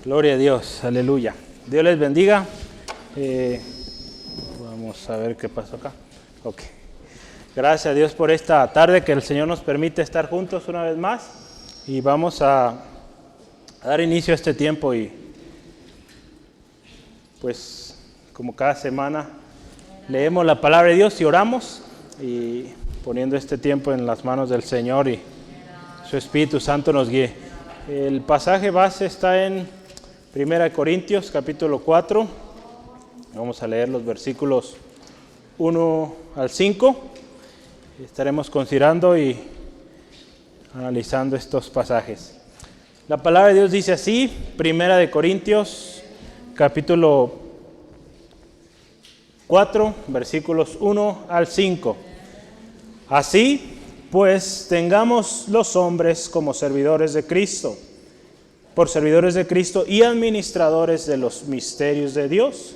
Gloria a Dios, aleluya. Dios les bendiga. Vamos a ver qué pasó acá. Ok. Gracias a Dios por esta tarde que el Señor nos permite estar juntos una vez más. Y vamos a dar inicio a este tiempo y pues como cada semana leemos la palabra de Dios y oramos y poniendo este tiempo en las manos del Señor y su Espíritu Santo nos guíe. El pasaje base está en 1 Corintios capítulo 4. Vamos a leer los versículos 1 al 5. Estaremos considerando y analizando estos pasajes. La palabra de Dios dice así, 1 Corintios capítulo 4, versículos 1 al 5. Así, pues, tengamos los hombres como servidores de Cristo, por servidores de Cristo y administradores de los misterios de Dios.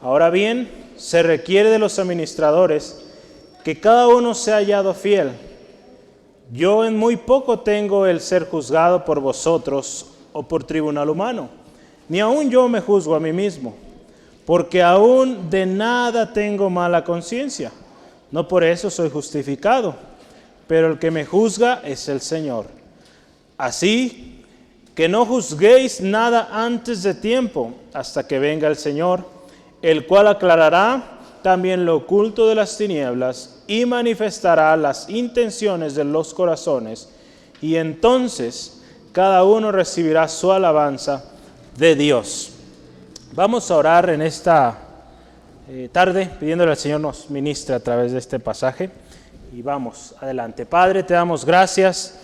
Ahora bien, se requiere de los administradores que cada uno sea hallado fiel. Yo en muy poco tengo el ser juzgado por vosotros o por tribunal humano, ni aun yo me juzgo a mí mismo, porque aún de nada tengo mala conciencia. No por eso soy justificado, pero el que me juzga es el Señor. Así que no juzguéis nada antes de tiempo, hasta que venga el Señor, el cual aclarará también lo oculto de las tinieblas y manifestará las intenciones de los corazones, y entonces cada uno recibirá su alabanza de Dios. Vamos a orar en esta tarde, pidiéndole al Señor nos ministre a través de este pasaje, y vamos adelante. Padre, te damos gracias,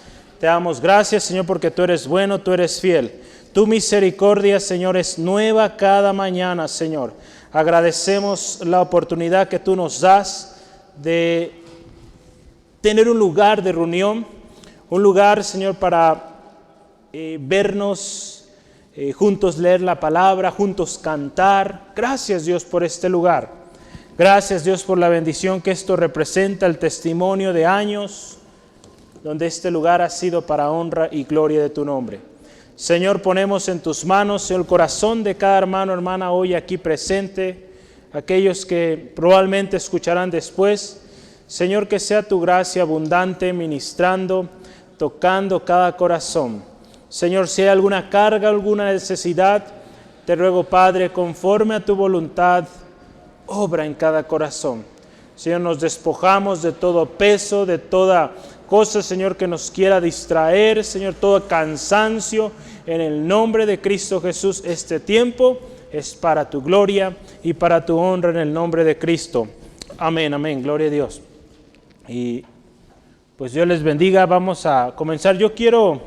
Señor, porque tú eres bueno, tú eres fiel. Tu misericordia, Señor, es nueva cada mañana, Señor. Agradecemos la oportunidad que tú nos das de tener un lugar de reunión, un lugar, Señor, para vernos juntos, leer la palabra, juntos cantar. Gracias, Dios, por este lugar. Gracias, Dios, por la bendición que esto representa, el testimonio de años donde este lugar ha sido para honra y gloria de tu nombre. Señor, ponemos en tus manos el corazón de cada hermano, hermana hoy aquí presente, aquellos que probablemente escucharán después. Señor, que sea tu gracia abundante, ministrando, tocando cada corazón. Señor, si hay alguna carga, alguna necesidad, te ruego, Padre, conforme a tu voluntad, obra en cada corazón. Señor, nos despojamos de todo peso, de toda cosa, Señor, que nos quiera distraer, Señor, todo cansancio. En el nombre de Cristo Jesús, este tiempo es para tu gloria y para tu honra en el nombre de Cristo. Amén, amén, gloria a Dios. Y pues Dios les bendiga, vamos a comenzar. Yo quiero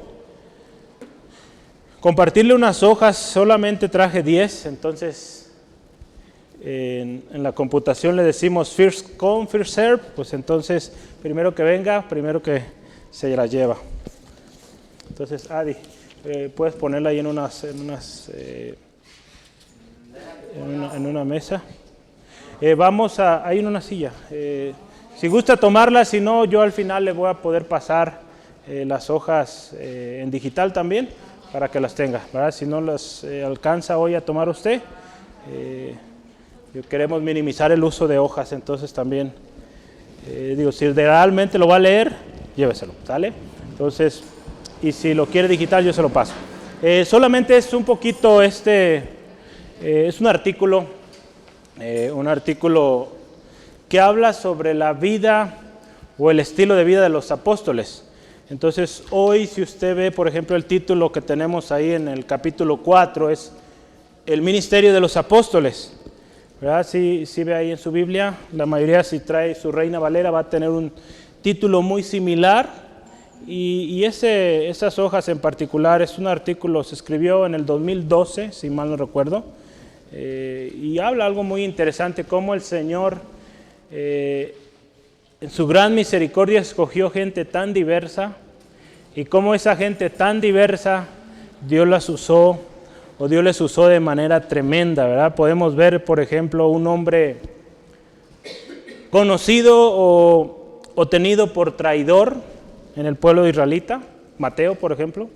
compartirle unas hojas, solamente traje 10, entonces en la computación le decimos first come, first serve, pues entonces primero que venga, primero que se la lleva. Entonces, Adi, puedes ponerla ahí en una mesa. Ahí en una silla. Si gusta tomarla, si no, yo al final le voy a poder pasar las hojas en digital también, para que las tenga, ¿verdad? Si no las alcanza hoy a tomar usted, queremos minimizar el uso de hojas, entonces también, si realmente lo va a leer, lléveselo, ¿sale? Entonces, y si lo quiere digital, yo se lo paso. Solamente es un poquito, es un artículo que habla sobre la vida o el estilo de vida de los apóstoles. Entonces, hoy, si usted ve, por ejemplo, el título que tenemos ahí en el capítulo 4, es el ministerio de los apóstoles. ¿Verdad? Si ve ahí en su Biblia, la mayoría, si trae su Reina Valera, va a tener un título muy similar. Y esas hojas en particular, es un artículo, se escribió en el 2012, si mal no recuerdo, y habla algo muy interesante, cómo el Señor, en su gran misericordia, escogió gente tan diversa, y cómo esa gente tan diversa, Dios les usó de manera tremenda, ¿verdad? Podemos ver, por ejemplo, un hombre conocido o tenido por traidor en el pueblo israelita, Mateo, por ejemplo.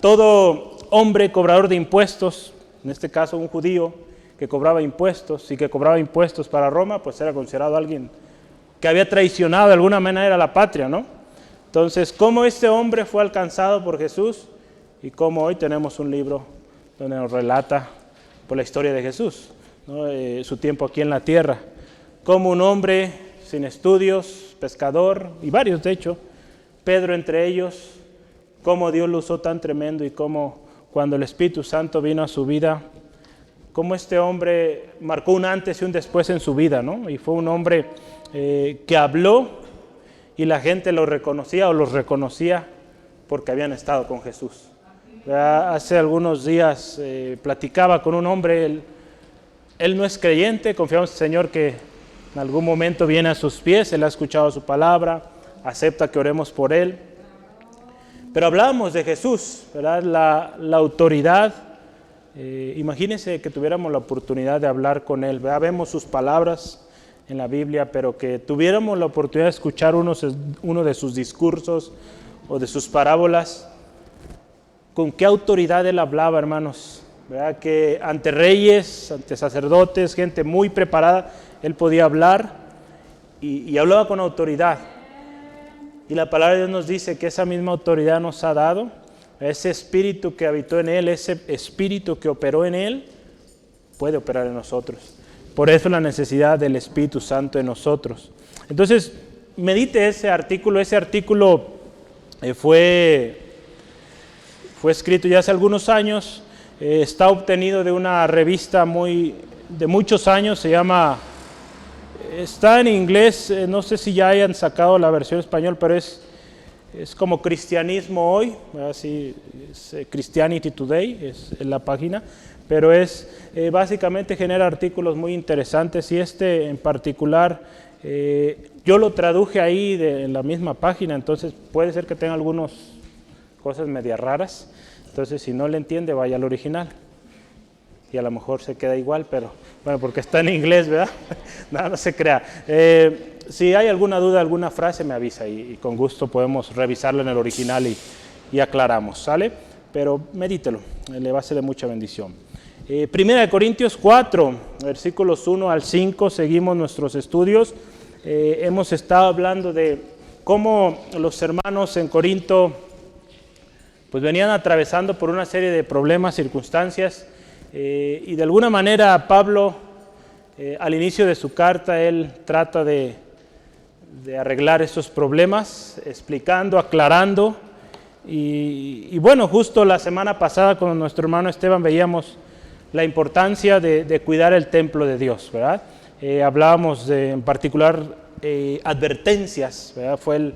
Todo hombre cobrador de impuestos, en este caso un judío que cobraba impuestos y que cobraba impuestos para Roma, pues era considerado alguien que había traicionado de alguna manera a la patria, ¿no? Entonces, cómo este hombre fue alcanzado por Jesús y cómo hoy tenemos un libro donde nos relata por la historia de Jesús, ¿no? Su tiempo aquí en la tierra, como un hombre sin estudios, pescador, y varios de hecho, Pedro entre ellos, cómo Dios lo usó tan tremendo y cómo cuando el Espíritu Santo vino a su vida, cómo este hombre marcó un antes y un después en su vida, ¿no? Y fue un hombre que habló y la gente lo reconocía o los reconocía porque habían estado con Jesús. Hace algunos días platicaba con un hombre, él no es creyente, confiamos en el Señor que en algún momento viene a sus pies, él ha escuchado su palabra, acepta que oremos por él. Pero hablábamos de Jesús, ¿verdad? La autoridad. Imagínense que tuviéramos la oportunidad de hablar con él, ¿verdad? Vemos sus palabras en la Biblia, pero que tuviéramos la oportunidad de escuchar uno de sus discursos o de sus parábolas. ¿Con qué autoridad él hablaba, hermanos? ¿Verdad? Que ante reyes, ante sacerdotes, gente muy preparada, él podía hablar y hablaba con autoridad. Y la palabra de Dios nos dice que esa misma autoridad nos ha dado, ese espíritu que habitó en él, ese espíritu que operó en él, puede operar en nosotros. Por eso la necesidad del Espíritu Santo en nosotros. Entonces, medite ese artículo. Ese artículo fue escrito ya hace algunos años. Está obtenido de una revista de muchos años, se llama... Está en inglés, no sé si ya hayan sacado la versión español, pero es como Cristianismo Hoy, así es Christianity Today, es la página, pero básicamente genera artículos muy interesantes y en particular yo lo traduje ahí en la misma página, entonces puede ser que tenga algunas cosas media raras, entonces si no le entiende vaya al original. Y a lo mejor se queda igual, pero bueno, porque está en inglés, ¿verdad? No se crea. Si hay alguna duda, alguna frase, me avisa y con gusto podemos revisarlo en el original y aclaramos, ¿sale? Pero medítelo, le va a ser de mucha bendición. Primera de Corintios 4, versículos 1 al 5, seguimos nuestros estudios. Hemos estado hablando de cómo los hermanos en Corinto pues venían atravesando por una serie de problemas, circunstancias, y de alguna manera Pablo, al inicio de su carta, él trata de arreglar esos problemas, explicando, aclarando. Y bueno, justo la semana pasada con nuestro hermano Esteban veíamos la importancia de cuidar el templo de Dios, ¿verdad? Hablábamos en particular advertencias, ¿verdad? Fue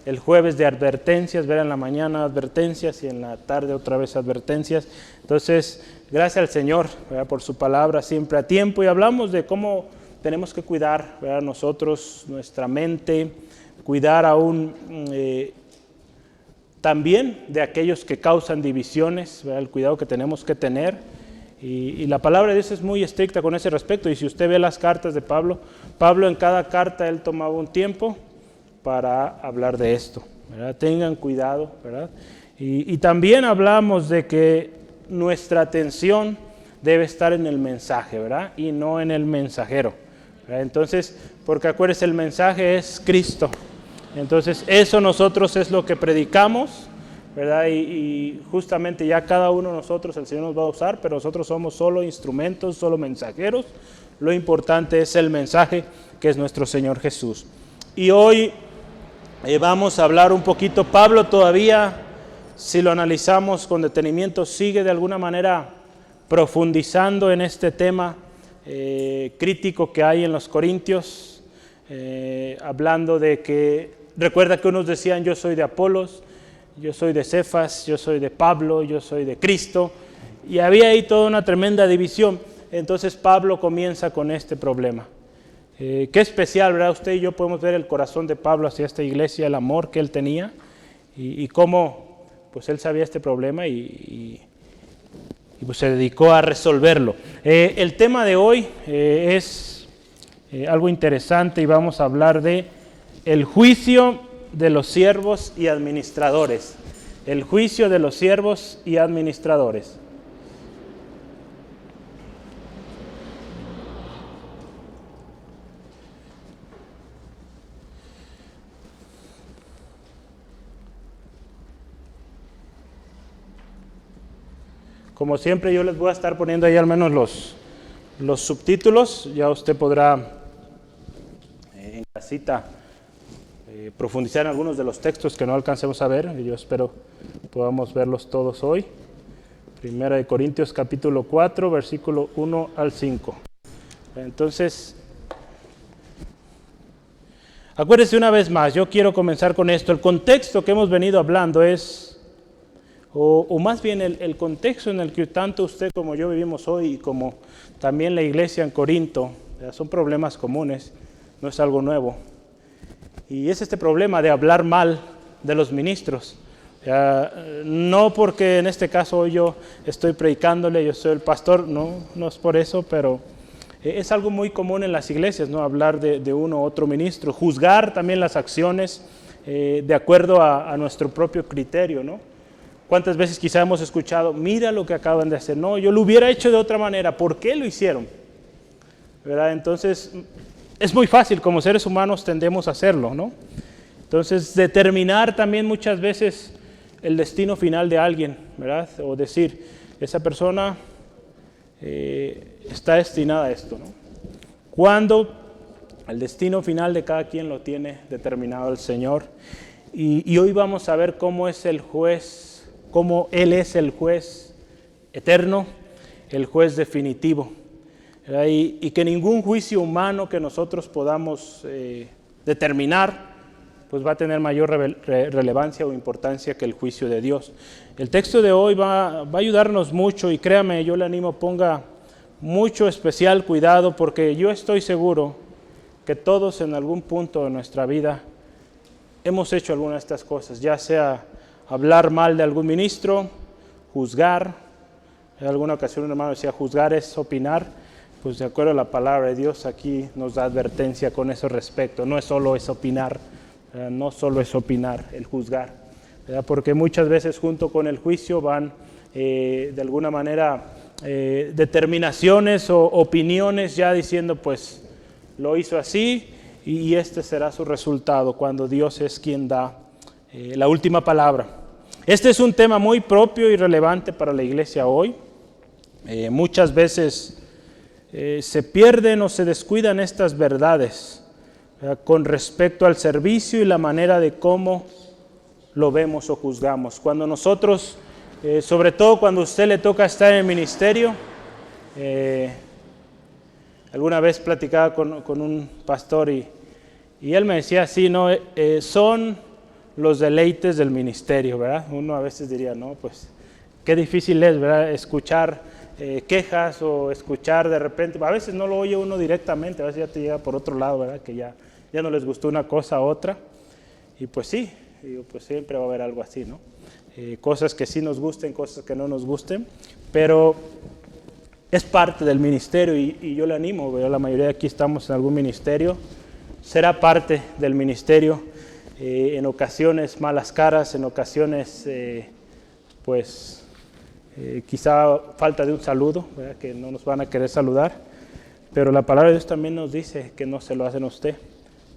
el jueves de advertencias, ¿verdad? En la mañana advertencias y en la tarde otra vez advertencias. Entonces, gracias al Señor, ¿verdad? Por su palabra siempre a tiempo, y hablamos de cómo tenemos que cuidar, ¿verdad? Nosotros, nuestra mente, cuidar aún también de aquellos que causan divisiones, ¿verdad? El cuidado que tenemos que tener, y la palabra de Dios es muy estricta con ese respecto, y si usted ve las cartas de Pablo en cada carta él tomaba un tiempo para hablar de esto, ¿verdad? Tengan cuidado, ¿verdad? Y también hablamos de que nuestra atención debe estar en el mensaje, ¿verdad? Y no en el mensajero, ¿verdad? Entonces, porque acuérdense, el mensaje es Cristo. Entonces, eso nosotros es lo que predicamos, ¿verdad? Y justamente ya cada uno de nosotros, el Señor nos va a usar, pero nosotros somos solo instrumentos, solo mensajeros. Lo importante es el mensaje, que es nuestro Señor Jesús. Y hoy vamos a hablar un poquito. Pablo todavía, si lo analizamos con detenimiento, sigue de alguna manera profundizando en este tema crítico que hay en los Corintios, hablando de que, recuerda que unos decían yo soy de Apolos, yo soy de Cefas, yo soy de Pablo, yo soy de Cristo, y había ahí toda una tremenda división. Entonces Pablo comienza con este problema. Qué especial, ¿verdad? Usted y yo podemos ver el corazón de Pablo hacia esta iglesia, el amor que él tenía y cómo pues él sabía este problema y pues se dedicó a resolverlo. El tema de hoy es algo interesante y vamos a hablar de el juicio de los siervos y administradores. el juicio de los siervos y administradores. Como siempre, yo les voy a estar poniendo ahí al menos los subtítulos. Ya usted podrá en casita profundizar en algunos de los textos que no alcancemos a ver. Y yo espero podamos verlos todos hoy. Primera de Corintios capítulo 4, versículo 1 al 5. Entonces, acuérdese una vez más, yo quiero comenzar con esto. El contexto que hemos venido hablando es... O más bien el contexto en el que tanto usted como yo vivimos hoy y como también la iglesia en Corinto, son problemas comunes, no es algo nuevo. Y es este problema de hablar mal de los ministros. No porque en este caso hoy yo estoy predicándole, yo soy el pastor, no es por eso, pero es algo muy común en las iglesias, ¿no? Hablar de uno u otro ministro, juzgar también las acciones de acuerdo a nuestro propio criterio, ¿no? ¿Cuántas veces quizá hemos escuchado, mira lo que acaban de hacer? No, yo lo hubiera hecho de otra manera. ¿Por qué lo hicieron? ¿Verdad? Entonces, es muy fácil, como seres humanos tendemos a hacerlo, ¿no? Entonces, determinar también muchas veces el destino final de alguien, ¿verdad? O decir, esa persona está destinada a esto, ¿no? Cuando el destino final de cada quien lo tiene determinado el Señor. Y hoy vamos a ver cómo es el juez, cómo Él es el juez eterno, el juez definitivo, y que ningún juicio humano que nosotros podamos determinar, pues va a tener mayor relevancia o importancia que el juicio de Dios. El texto de hoy va a ayudarnos mucho y créame, yo le animo, ponga mucho especial cuidado porque yo estoy seguro que todos en algún punto de nuestra vida hemos hecho alguna de estas cosas, ya sea hablar mal de algún ministro, juzgar. En alguna ocasión un hermano decía, juzgar es opinar. Pues de acuerdo a la palabra de Dios, aquí nos da advertencia con ese respecto. No es solo es opinar, no solo es opinar, el juzgar, ¿verdad? Porque muchas veces junto con el juicio van de alguna manera determinaciones o opiniones ya diciendo, pues lo hizo así y este será su resultado cuando Dios es quien da la última palabra. Este es un tema muy propio y relevante para la iglesia hoy. Muchas veces se pierden o se descuidan estas verdades con respecto al servicio y la manera de cómo lo vemos o juzgamos. Cuando nosotros, sobre todo cuando a usted le toca estar en el ministerio, alguna vez platicaba con un pastor y él me decía así, ¿no? Son los deleites del ministerio, ¿verdad? Uno a veces diría, no, pues qué difícil es, ¿verdad? Escuchar quejas o escuchar de repente, a veces no lo oye uno directamente, a veces ya te llega por otro lado, ¿verdad? Que ya no les gustó una cosa u otra, y pues sí, digo, pues siempre va a haber algo así, ¿no? Cosas que sí nos gusten, cosas que no nos gusten, pero es parte del ministerio y yo le animo, ¿verdad? La mayoría de aquí estamos en algún ministerio, será parte del ministerio. En ocasiones malas caras, en ocasiones quizá falta de un saludo, ¿verdad? Que no nos van a querer saludar, pero la palabra de Dios también nos dice que no se lo hacen a usted,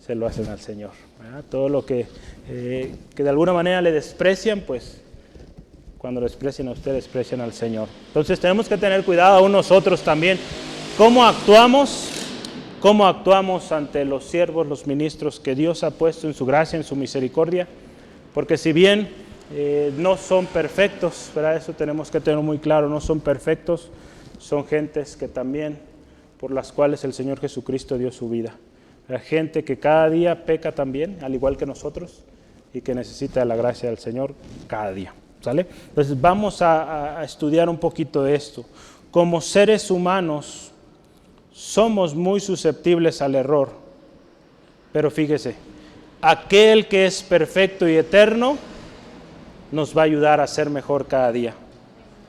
se lo hacen al Señor, ¿verdad? Todo lo que de alguna manera le desprecian, pues cuando lo desprecian a usted, desprecian al Señor. Entonces tenemos que tener cuidado aún nosotros también, cómo actuamos ante los siervos, los ministros que Dios ha puesto en su gracia, en su misericordia, porque si bien no son perfectos, ¿verdad? Eso tenemos que tener muy claro, no son perfectos, son gentes que también, por las cuales el Señor Jesucristo dio su vida. La gente que cada día peca también, al igual que nosotros, y que necesita de la gracia del Señor cada día, ¿sale? Entonces vamos a estudiar un poquito de esto. Como seres humanos, somos muy susceptibles al error, pero fíjese, aquel que es perfecto y eterno nos va a ayudar a ser mejor cada día.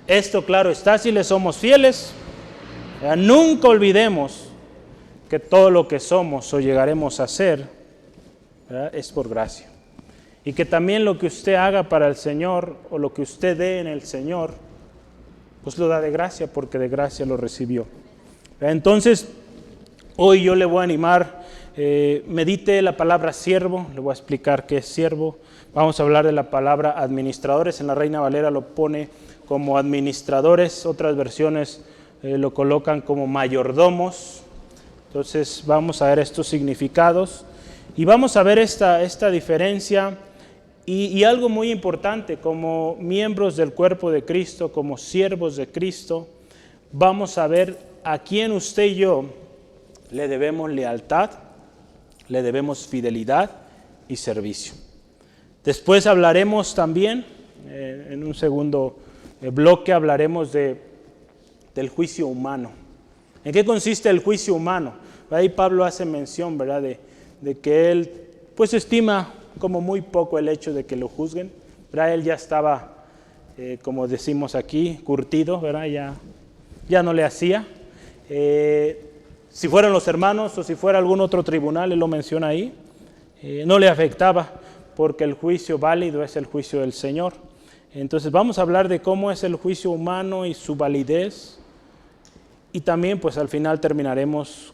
Esto, claro está, si le somos fieles. Nunca olvidemos que todo lo que somos o llegaremos a ser, ¿verdad? Es por gracia. y que también lo que usted haga para el Señor o lo que usted dé en el Señor, pues lo da de gracia porque de gracia lo recibió. Entonces, hoy yo le voy a animar, medite la palabra siervo, le voy a explicar qué es siervo. Vamos a hablar de la palabra administradores, en la Reina Valera lo pone como administradores, otras versiones lo colocan como mayordomos. Entonces vamos a ver estos significados y vamos a ver esta diferencia y algo muy importante, como miembros del cuerpo de Cristo, como siervos de Cristo, vamos a ver a quién usted y yo le debemos lealtad, le debemos fidelidad y servicio. Después hablaremos también, en un segundo bloque hablaremos del juicio humano. ¿En qué consiste el juicio humano? Ahí Pablo hace mención, ¿verdad?, de que él pues estima como muy poco el hecho de que lo juzguen, ¿verdad? Él ya estaba, como decimos aquí, curtido, ¿verdad? Ya no le hacía. Si fueran los hermanos o si fuera algún otro tribunal, él lo menciona ahí, no le afectaba porque el juicio válido es el juicio del Señor. Entonces vamos a hablar de cómo es el juicio humano y su validez, y también pues al final terminaremos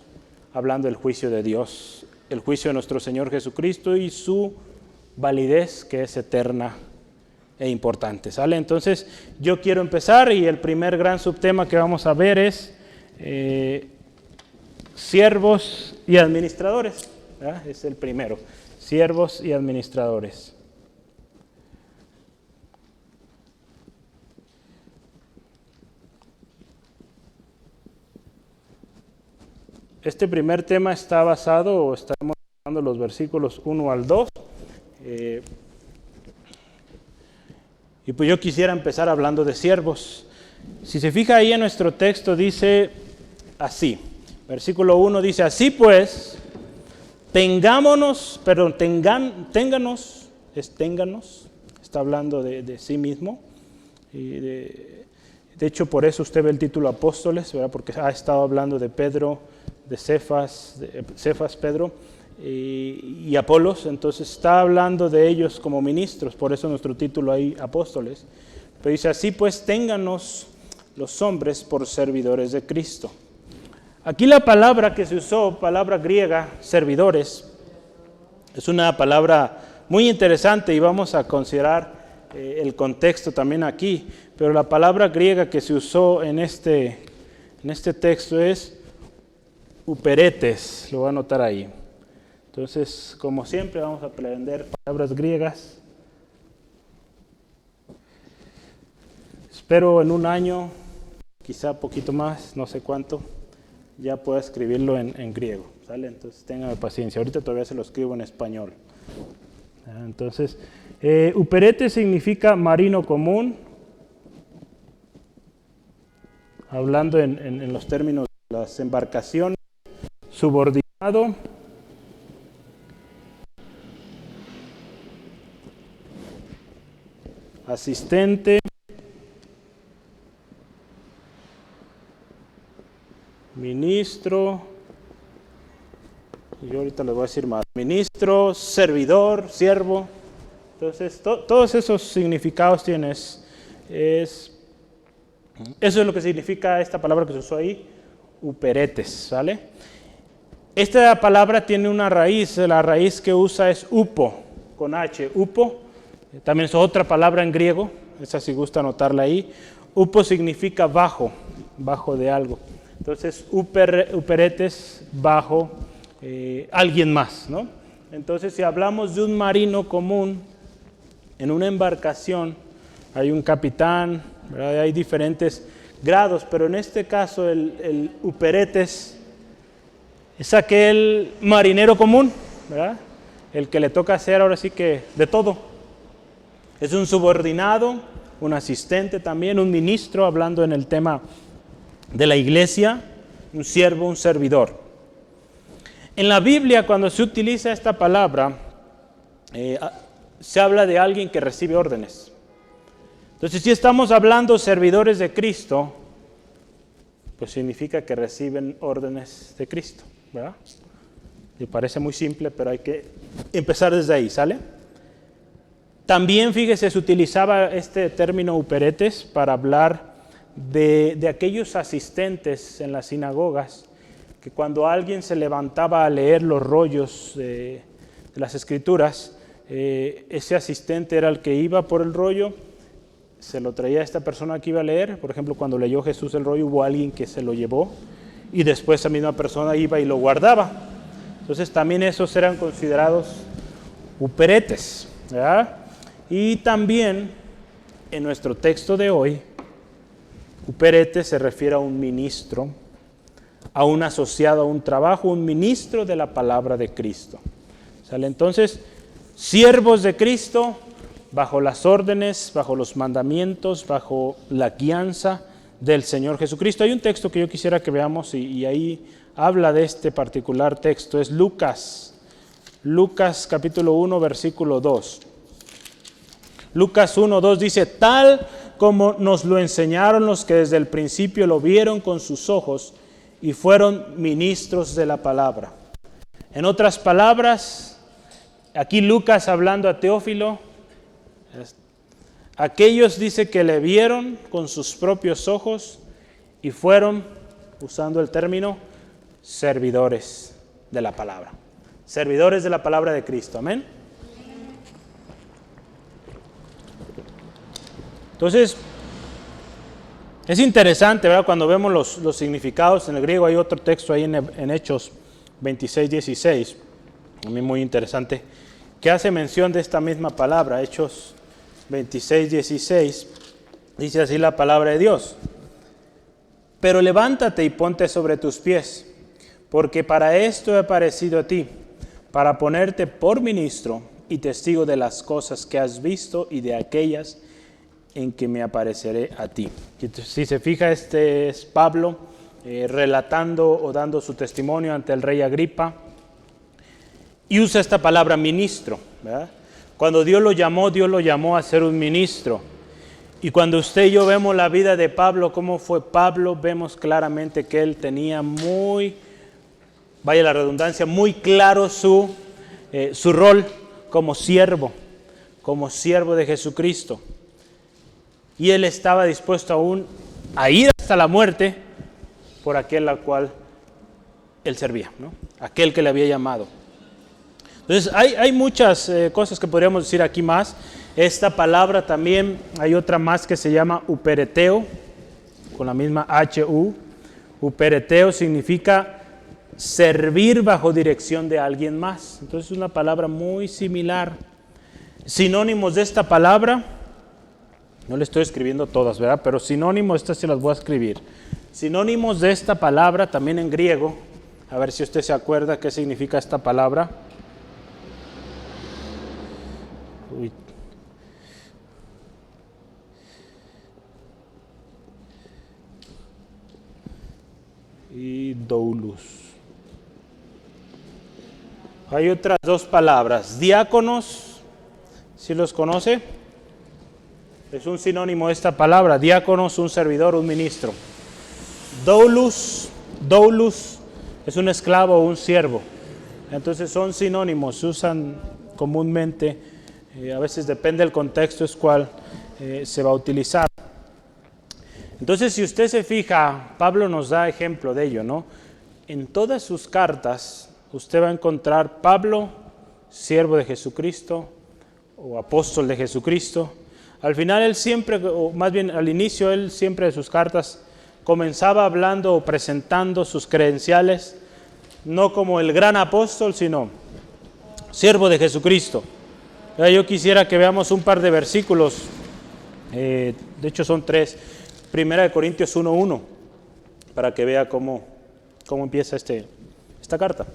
hablando del juicio de Dios, el juicio de nuestro Señor Jesucristo y su validez que es eterna e importante, ¿sale? Entonces yo quiero empezar y el primer gran subtema que vamos a ver es siervos y administradores, ¿verdad? Es el primero, siervos y administradores. Este primer tema está basado, o estamos usando los versículos 1 al 2. Y pues yo quisiera empezar hablando de siervos. Si se fija ahí en nuestro texto dice así, versículo 1 dice, así pues, ténganos, está hablando de sí mismo. Y de hecho, por eso usted ve el título apóstoles, ¿verdad? Porque ha estado hablando de Pedro, de Cefas, Pedro y Apolos, entonces está hablando de ellos como ministros, por eso nuestro título ahí, apóstoles. Pero dice, así pues, ténganos los hombres por servidores de Cristo. Aquí la palabra que se usó, palabra griega, servidores, es una palabra muy interesante y vamos a considerar el contexto también aquí, pero la palabra griega que se usó en este texto es uperetes, lo voy a anotar ahí. Entonces, como siempre, vamos a aprender palabras griegas. Espero en un año, quizá poquito más, no sé cuánto, ya pueda escribirlo en griego, ¿sale? Entonces, ténganme paciencia. Ahorita todavía se lo escribo en español. Entonces, uperete significa marino común, hablando en los términos de las embarcaciones, subordinado, asistente, ministro, y ahorita les voy a decir más, ministro, servidor, siervo. Entonces, todos esos significados tienes, eso es lo que significa esta palabra que se usó ahí, uperetes, ¿vale? Esta palabra tiene una raíz, la raíz que usa es upo, con H, upo, también es otra palabra en griego, esa si gusta anotarla ahí. Upo significa bajo de algo. Entonces, uperetes, bajo alguien más, ¿no? Entonces, si hablamos de un marino común, en una embarcación hay un capitán, ¿verdad? Hay diferentes grados, pero en este caso el uperetes es aquel marinero común, ¿verdad? El que le toca hacer ahora sí que de todo. Es un subordinado, un asistente también, un ministro, hablando en el tema de la iglesia, un siervo, un servidor. En la Biblia, cuando se utiliza esta palabra, se habla de alguien que recibe órdenes. Entonces, si estamos hablando servidores de Cristo, pues significa que reciben órdenes de Cristo, ¿verdad? Me parece muy simple, pero hay que empezar desde ahí, ¿sale? También, fíjese, se utilizaba este término uperetes para hablar de aquellos asistentes en las sinagogas, que cuando alguien se levantaba a leer los rollos de las Escrituras, ese asistente era el que iba por el rollo, se lo traía a esta persona que iba a leer. Por ejemplo, cuando leyó Jesús el rollo, hubo alguien que se lo llevó y después esa misma persona iba y lo guardaba. Entonces también esos eran considerados uperetes, ¿verdad? Y también en nuestro texto de hoy, uperete se refiere a un ministro, a un asociado a un trabajo, un ministro de la palabra de Cristo. ¿Sale? Entonces, siervos de Cristo, bajo las órdenes, bajo los mandamientos, bajo la guianza del Señor Jesucristo. Hay un texto que yo quisiera que veamos y ahí habla de este particular texto, es Lucas capítulo 1, versículo 2. Lucas 1, 2 dice, tal como nos lo enseñaron los que desde el principio lo vieron con sus ojos y fueron ministros de la palabra. En otras palabras, aquí Lucas hablando a Teófilo, aquellos dice que le vieron con sus propios ojos y fueron, usando el término, servidores de la palabra. Servidores de la palabra de Cristo. Amén. Entonces, es interesante, ¿verdad? Cuando vemos los significados en el griego, hay otro texto ahí en Hechos 26, 16, a mí muy interesante, que hace mención de esta misma palabra, Hechos 26, 16, dice así la palabra de Dios. Pero levántate y ponte sobre tus pies, porque para esto he aparecido a ti, para ponerte por ministro y testigo de las cosas que has visto y de aquellas en que me apareceré a ti. Si se fija, este es Pablo relatando o dando su testimonio ante el rey Agripa y usa esta palabra ministro, ¿verdad? Cuando Dios lo llamó a ser un ministro. Y cuando usted y yo vemos la vida de Pablo, cómo fue Pablo, vemos claramente que él tenía muy, vaya la redundancia, muy claro su rol como siervo de Jesucristo. Y él estaba dispuesto aún a ir hasta la muerte por aquel al cual él servía, ¿no? Aquel que le había llamado. Entonces hay muchas cosas que podríamos decir aquí más. Esta palabra también, hay otra más que se llama upereteo, con la misma HU. Upereteo significa servir bajo dirección de alguien más. Entonces es una palabra muy similar. Sinónimos de esta palabra, no le estoy escribiendo todas, ¿verdad? Pero sinónimos, estas se las voy a escribir. Sinónimos de esta palabra también en griego, a ver si usted se acuerda qué significa esta palabra. Uy. Y doulos. Hay otras dos palabras. Diáconos, ¿sí los conoce? Es un sinónimo de esta palabra. Diáconos, un servidor, un ministro. Doulos es un esclavo o un siervo. Entonces son sinónimos, se usan comúnmente. A veces depende del contexto es cuál se va a utilizar. Entonces, si usted se fija, Pablo nos da ejemplo de ello, ¿no? En todas sus cartas, usted va a encontrar Pablo, siervo de Jesucristo o apóstol de Jesucristo. Al final él siempre, o más bien al inicio, él siempre de sus cartas comenzaba hablando o presentando sus credenciales, no como el gran apóstol, sino siervo de Jesucristo. Yo quisiera que veamos un par de versículos, de hecho son 3, 1 Corintios 1:1, para que vea cómo empieza esta carta.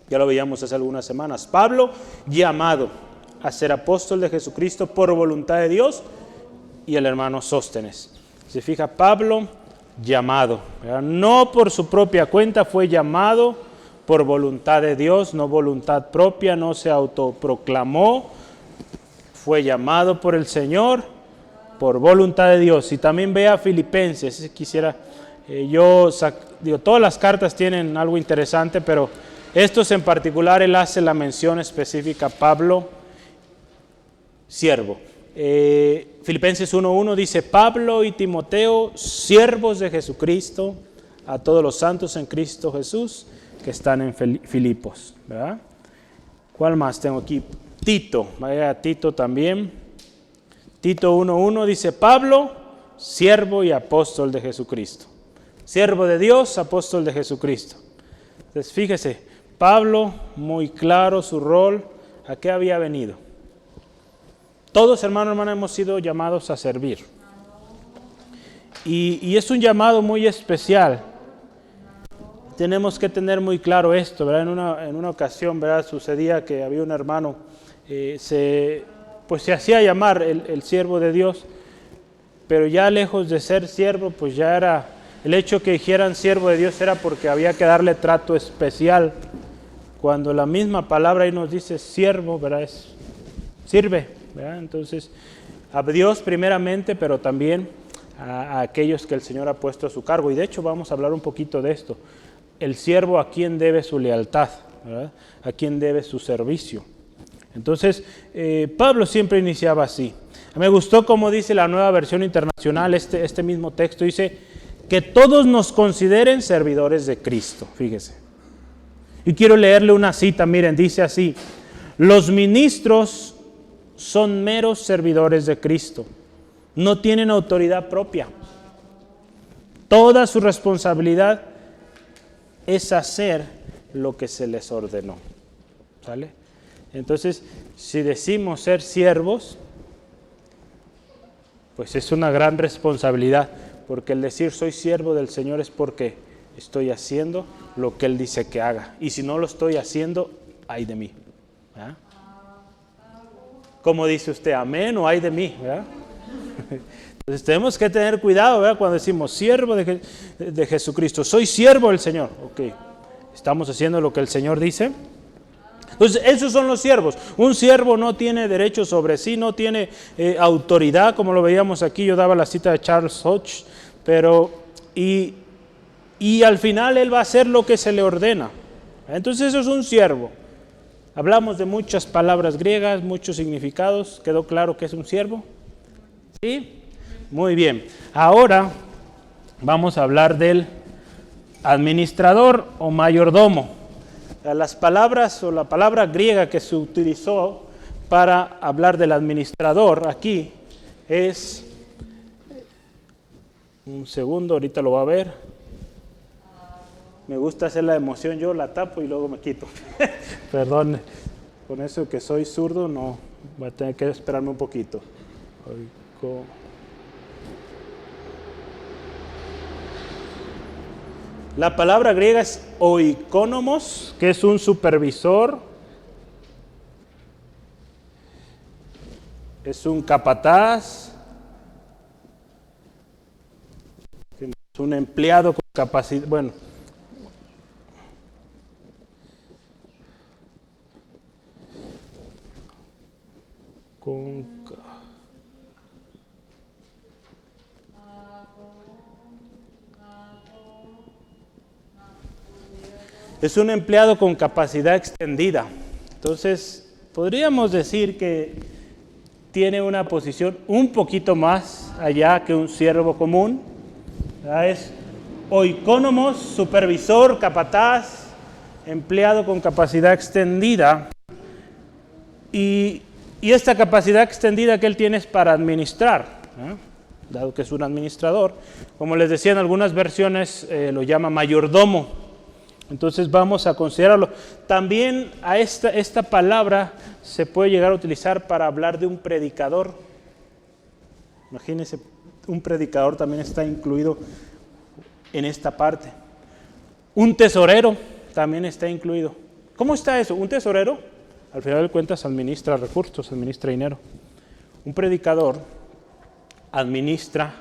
Ya lo veíamos hace algunas semanas. Pablo, llamado a ser apóstol de Jesucristo por voluntad de Dios, y el hermano Sóstenes. Se fija, Pablo, llamado, ¿verdad? No por su propia cuenta, fue llamado por voluntad de Dios, no voluntad propia, no se autoproclamó, fue llamado por el Señor, por voluntad de Dios. Y también vea Filipenses, quisiera, todas las cartas tienen algo interesante, pero estos en particular, él hace la mención específica, Pablo, siervo. Filipenses 1:1 dice, Pablo y Timoteo, siervos de Jesucristo, a todos los santos en Cristo Jesús que están en Filipos, ¿verdad? ¿Cuál más tengo aquí? Tito, vaya Tito también. Tito 1:1 dice, Pablo, siervo y apóstol de Jesucristo. Siervo de Dios, apóstol de Jesucristo. Entonces, fíjese, Pablo, muy claro su rol, ¿a qué había venido? Todos, hermanos, hemos sido llamados a servir. Y es un llamado muy especial. Tenemos que tener muy claro esto, ¿verdad? En una ocasión, ¿verdad? Sucedía que había un hermano, se hacía llamar el siervo de Dios, pero ya lejos de ser siervo, pues ya era, el hecho que dijeran siervo de Dios era porque había que darle trato especial, cuando la misma palabra ahí nos dice siervo, ¿verdad? Es sirve, ¿verdad? Entonces, a Dios primeramente, pero también a aquellos que el Señor ha puesto a su cargo. Y de hecho vamos a hablar un poquito de esto. El siervo, ¿a quién debe su lealtad? ¿Verdad? ¿A quién debe su servicio? Entonces, Pablo siempre iniciaba así. Me gustó como dice la Nueva Versión Internacional, este mismo texto dice, que todos nos consideren servidores de Cristo, fíjese. Y quiero leerle una cita, miren, dice así, los ministros son meros servidores de Cristo, no tienen autoridad propia. Toda su responsabilidad es hacer lo que se les ordenó. ¿Sale? Entonces, si decimos ser siervos, pues es una gran responsabilidad, porque el decir soy siervo del Señor es porque estoy haciendo lo que Él dice que haga. Y si no lo estoy haciendo, ay de mí. ¿Verdad? ¿Cómo dice usted? Amén o ay de mí. ¿Verdad? Entonces tenemos que tener cuidado, ¿verdad? Cuando decimos siervo de Jesucristo, soy siervo del Señor. Ok, ¿estamos haciendo lo que el Señor dice? Entonces esos son los siervos. Un siervo no tiene derecho sobre sí, no tiene autoridad, como lo veíamos aquí. Yo daba la cita de Charles Hodge, pero y al final él va a hacer lo que se le ordena. Entonces eso es un siervo. Hablamos de muchas palabras griegas, muchos significados. ¿Quedó claro que es un siervo? ¿Sí? Muy bien. Ahora vamos a hablar del administrador o mayordomo. Las palabras o la palabra griega que se utilizó para hablar del administrador aquí es, un segundo, ahorita lo va a ver. Me gusta hacer la emoción, yo la tapo y luego me quito. Perdón, con eso que soy zurdo, no, voy a tener que esperarme un poquito. La palabra griega es oikonomos, que es un supervisor, es un capataz, es un empleado con capacidad, bueno, es un empleado con capacidad extendida. Entonces, podríamos decir que tiene una posición un poquito más allá que un siervo común. Es oikonomos, supervisor, capataz, empleado con capacidad extendida. Y esta capacidad extendida que él tiene es para administrar, dado que es un administrador. Como les decía, en algunas versiones lo llama mayordomo. Entonces vamos a considerarlo. También a esta palabra se puede llegar a utilizar para hablar de un predicador. Imagínense, un predicador también está incluido en esta parte. Un tesorero también está incluido. ¿Cómo está eso? Un tesorero, al final de cuentas, administra recursos, administra dinero. Un predicador administra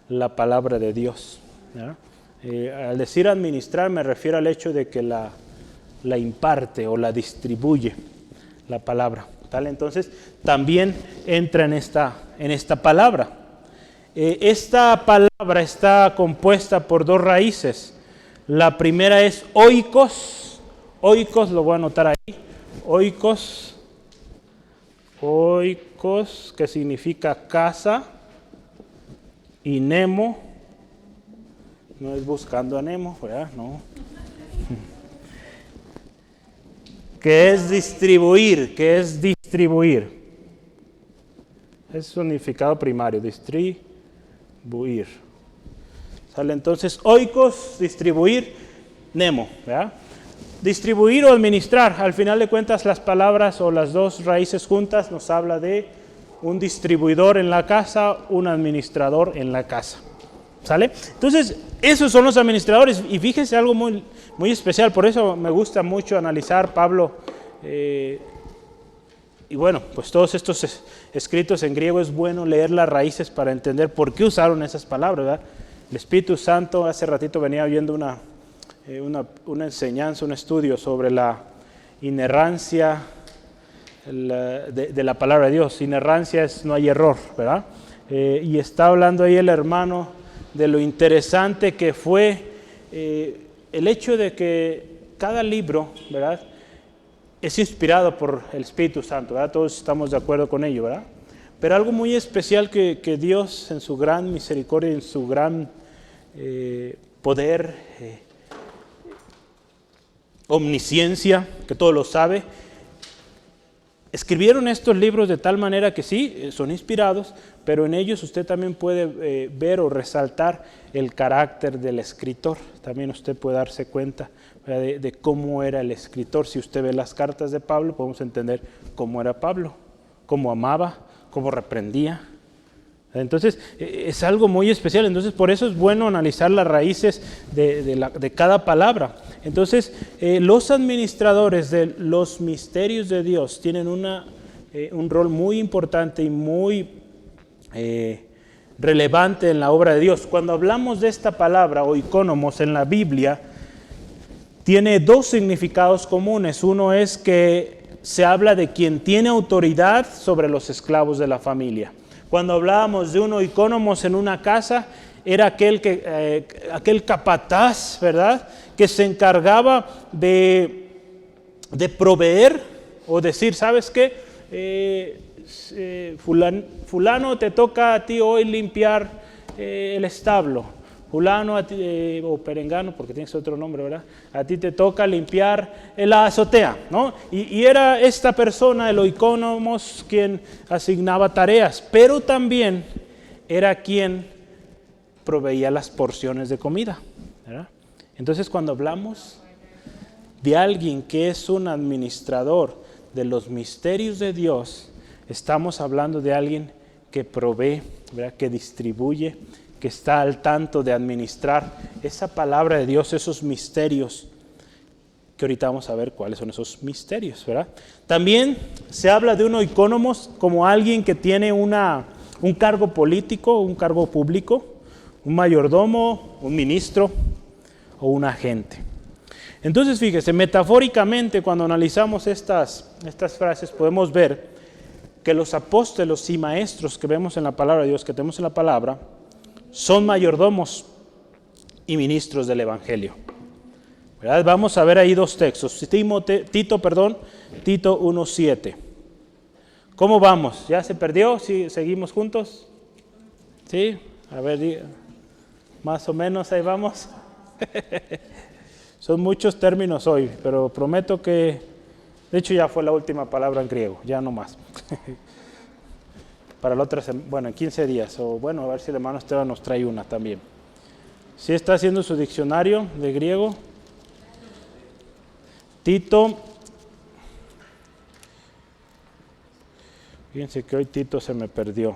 la palabra de Dios, ¿verdad? Al decir administrar me refiero al hecho de que la imparte o la distribuye la palabra, ¿tal? Entonces también entra en esta palabra. Esta palabra está compuesta por dos raíces. La primera es oikos. Oikos, lo voy a anotar ahí. Oikos. Oikos. oikos, que significa casa, y nemo, no es buscando a Nemo, ¿verdad? No. Que es distribuir, Es significado primario, distribuir. ¿Sale? Entonces, oikos, distribuir, nemo, ¿verdad? Distribuir o administrar, al final de cuentas las palabras o las dos raíces juntas nos habla de un distribuidor en la casa, un administrador en la casa. ¿Sale? Entonces, esos son los administradores. Y fíjense algo muy, muy especial, por eso me gusta mucho analizar Pablo. Y bueno, pues todos estos escritos en griego es bueno leer las raíces para entender por qué usaron esas palabras, ¿verdad? El Espíritu Santo, hace ratito venía oyendo una enseñanza, un estudio sobre la inerrancia de la palabra de Dios. Inerrancia es no hay error, ¿verdad? Y está hablando ahí el hermano de lo interesante que fue el hecho de que cada libro, ¿verdad?, es inspirado por el Espíritu Santo, ¿verdad? Todos estamos de acuerdo con ello, ¿verdad? Pero algo muy especial que Dios en su gran misericordia, en su gran poder, omnisciencia, que todo lo sabe, escribieron estos libros de tal manera que sí, son inspirados, pero en ellos usted también puede ver o resaltar el carácter del escritor. También usted puede darse cuenta de cómo era el escritor. Si usted ve las cartas de Pablo, podemos entender cómo era Pablo, cómo amaba, cómo reprendía. Entonces, es algo muy especial. Entonces, por eso es bueno analizar las raíces de cada palabra. Entonces, los administradores de los misterios de Dios tienen un rol muy importante y muy relevante en la obra de Dios. Cuando hablamos de esta palabra, oikonomos, en la Biblia, tiene dos significados comunes. Uno es que se habla de quien tiene autoridad sobre los esclavos de la familia. Cuando hablábamos de un oikonomos en una casa, era aquel capataz, ¿verdad?, que se encargaba de proveer o decir, ¿sabes qué? Fulano, te toca a ti hoy limpiar el establo. Fulano, o perengano, porque tienes otro nombre, ¿verdad? A ti te toca limpiar la azotea, ¿no? Y era esta persona, el oikonomos, quien asignaba tareas, pero también era quien proveía las porciones de comida, ¿verdad? Entonces, cuando hablamos de alguien que es un administrador de los misterios de Dios, estamos hablando de alguien que provee, ¿verdad?, que distribuye, que está al tanto de administrar esa palabra de Dios, esos misterios, que ahorita vamos a ver cuáles son esos misterios, ¿verdad? También se habla de un oikonomos como alguien que tiene un cargo político, un cargo público, un mayordomo, un ministro o un agente. Entonces, fíjese, metafóricamente, cuando analizamos estas frases, podemos ver que los apóstolos y maestros que vemos en la palabra de Dios, que tenemos en la palabra, son mayordomos y ministros del Evangelio, ¿verdad? Vamos a ver ahí dos textos. Tito 1:7. ¿Cómo vamos? ¿Ya se perdió? ¿Sí, seguimos juntos? ¿Sí? A ver, más o menos ahí vamos. Son muchos términos hoy, pero prometo que, de hecho ya fue la última palabra en griego, ya no más. Para la otra semana, bueno, en 15 días, o bueno, a ver si el hermano Esteban nos trae una también. ¿Sí está haciendo su diccionario de griego? Tito. Fíjense que hoy Tito se me perdió,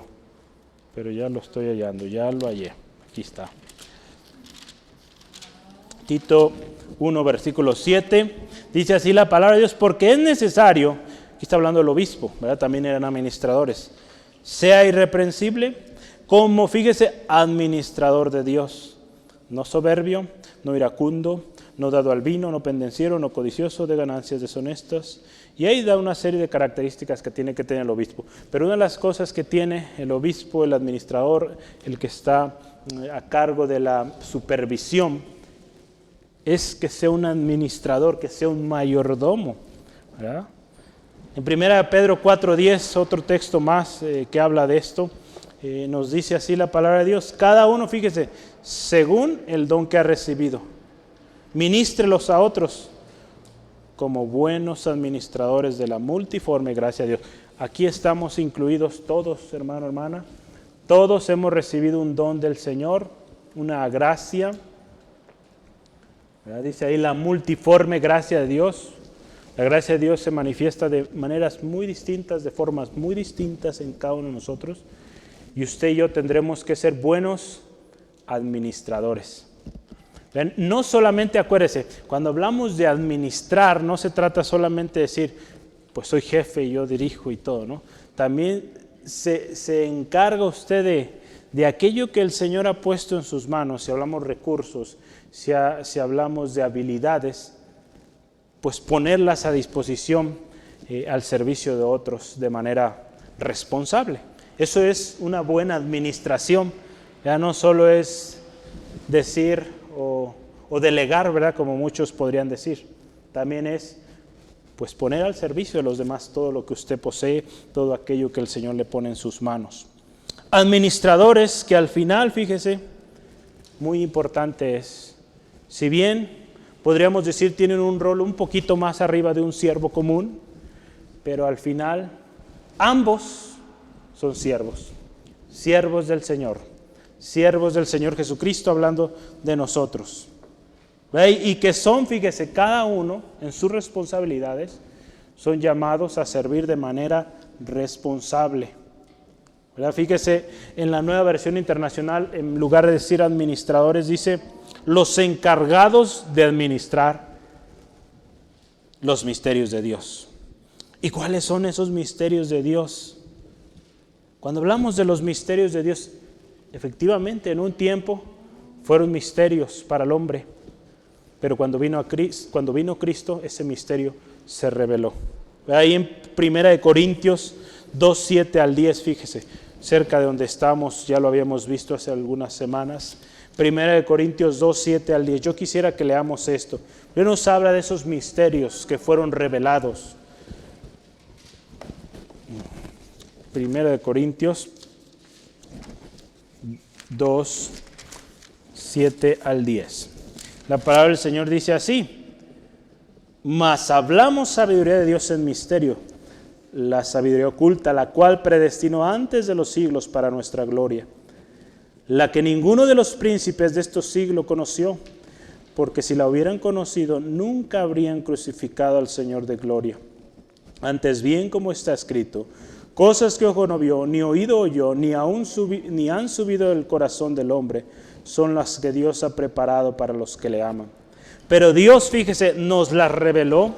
pero ya lo estoy hallando, ya lo hallé. Aquí está. Tito 1, versículo 7, dice así la palabra de Dios: porque es necesario, aquí está hablando el obispo, ¿verdad? También eran administradores, sea irreprensible como, fíjese, administrador de Dios, no soberbio, no iracundo, no dado al vino, no pendenciero, no codicioso de ganancias deshonestas. Y ahí da una serie de características que tiene que tener el obispo. Pero una de las cosas que tiene el obispo, el administrador, el que está a cargo de la supervisión, es que sea un administrador, que sea un mayordomo, ¿verdad? En 1 Pedro 4:10, otro texto más que habla de esto, nos dice así la palabra de Dios: cada uno, fíjese, según el don que ha recibido, ministrelos a otros como buenos administradores de la multiforme gracia de Dios. Aquí estamos incluidos todos, hermano, hermana. Todos hemos recibido un don del Señor, una gracia. ¿Verdad? Dice ahí la multiforme gracia de Dios. La gracia de Dios se manifiesta de maneras muy distintas, de formas muy distintas en cada uno de nosotros. Y usted y yo tendremos que ser buenos administradores. ¿Ven? No solamente, acuérdese, cuando hablamos de administrar, no se trata solamente de decir, pues soy jefe y yo dirijo y todo, ¿no? También se encarga usted de aquello que el Señor ha puesto en sus manos. Si hablamos recursos, si hablamos de habilidades, pues ponerlas a disposición al servicio de otros de manera responsable. Eso es una buena administración. Ya no solo es decir o delegar, ¿verdad? Como muchos podrían decir. También es pues poner al servicio de los demás todo lo que usted posee, todo aquello que el Señor le pone en sus manos. Administradores que al final, fíjese, muy importante es, si bien podríamos decir tienen un rol un poquito más arriba de un siervo común, pero al final ambos son siervos del Señor, siervos del Señor Jesucristo, hablando de nosotros. Y que son, fíjese, cada uno en sus responsabilidades son llamados a servir de manera responsable. ¿Verdad? Fíjese, en la Nueva Versión Internacional, en lugar de decir administradores, dice los encargados de administrar los misterios de Dios. ¿Y cuáles son esos misterios de Dios? Cuando hablamos de los misterios de Dios, efectivamente en un tiempo fueron misterios para el hombre, pero cuando vino Cristo, ese misterio se reveló. Ahí en 1 Corintios 2:7 al 10, fíjese, cerca de donde estamos, ya lo habíamos visto hace algunas semanas. 1 Corintios 2:7 al 10. Yo quisiera que leamos esto. Dios nos habla de esos misterios que fueron revelados. 1 Corintios 2:7 al 10. La palabra del Señor dice así: mas hablamos sabiduría de Dios en misterio, la sabiduría oculta, la cual predestinó antes de los siglos para nuestra gloria, la que ninguno de los príncipes de estos siglos conoció, porque si la hubieran conocido, nunca habrían crucificado al Señor de gloria. Antes bien, como está escrito, cosas que ojo no vio, ni oído oyó, ni han subido del corazón del hombre, son las que Dios ha preparado para los que le aman. Pero Dios, fíjese, nos las reveló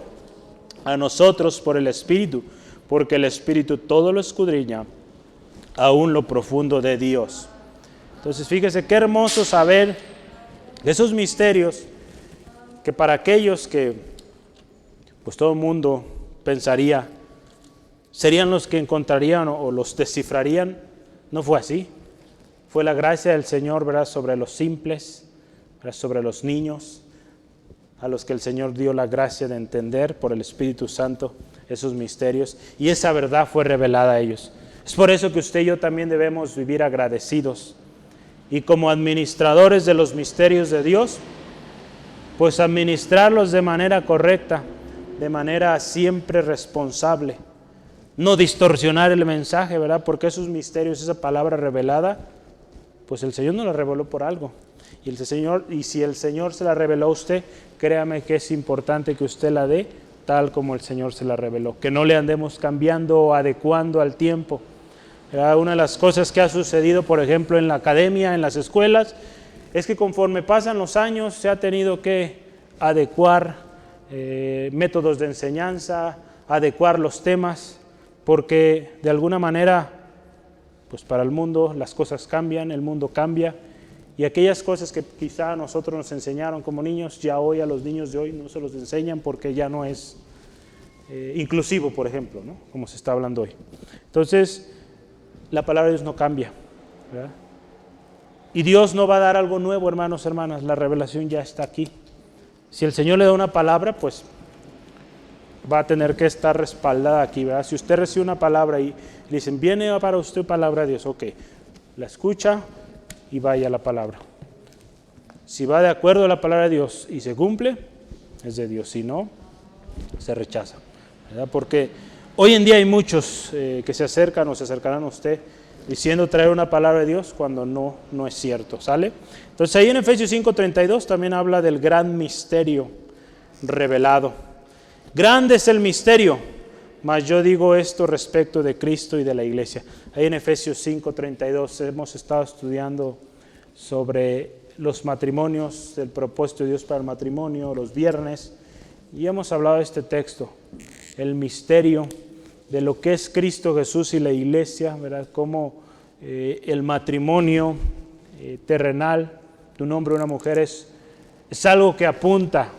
a nosotros por el Espíritu, porque el Espíritu todo lo escudriña, aún lo profundo de Dios. Entonces, fíjese qué hermoso saber esos misterios que para aquellos que, pues todo el mundo pensaría, serían los que encontrarían o los descifrarían. No fue así. Fue la gracia del Señor, ¿verdad?, sobre los simples, ¿verdad?, sobre los niños, a los que el Señor dio la gracia de entender por el Espíritu Santo esos misterios, y esa verdad fue revelada a ellos. Es por eso que usted y yo también debemos vivir agradecidos, y como administradores de los misterios de Dios, pues administrarlos de manera correcta, de manera siempre responsable. No distorsionar el mensaje, ¿verdad? Porque esos misterios, esa palabra revelada, pues el Señor nos la reveló por algo. Y si el Señor se la reveló a usted, créame que es importante que usted la dé tal como el Señor se la reveló. Que no le andemos cambiando o adecuando al tiempo. Una de las cosas que ha sucedido, por ejemplo, en la academia, en las escuelas, es que conforme pasan los años se ha tenido que adecuar métodos de enseñanza, adecuar los temas, porque de alguna manera, pues para el mundo las cosas cambian, el mundo cambia, y aquellas cosas que quizá a nosotros nos enseñaron como niños, ya hoy a los niños de hoy no se los enseñan porque ya no es inclusivo, por ejemplo, ¿no?, como se está hablando hoy. Entonces, la palabra de Dios no cambia, ¿verdad? Y Dios no va a dar algo nuevo, hermanos, hermanas, la revelación ya está aquí. Si el Señor le da una palabra, pues va a tener que estar respaldada aquí, ¿verdad? Si usted recibe una palabra y le dicen, viene para usted palabra de Dios, ok, la escucha y vaya a la palabra. Si va de acuerdo a la palabra de Dios y se cumple, es de Dios. Si no, se rechaza, ¿verdad? Porque hoy en día hay muchos que se acercan o se acercarán a usted diciendo traer una palabra de Dios cuando no es cierto, ¿sale? Entonces ahí en Efesios 5:32 también habla del gran misterio revelado. Grande es el misterio, mas yo digo esto respecto de Cristo y de la iglesia. Ahí en Efesios 5:32 hemos estado estudiando sobre los matrimonios, el propósito de Dios para el matrimonio, los viernes, y hemos hablado de este texto, el misterio de lo que es Cristo Jesús y la iglesia, ¿verdad? Cómo el matrimonio terrenal de un hombre y una mujer es algo que apunta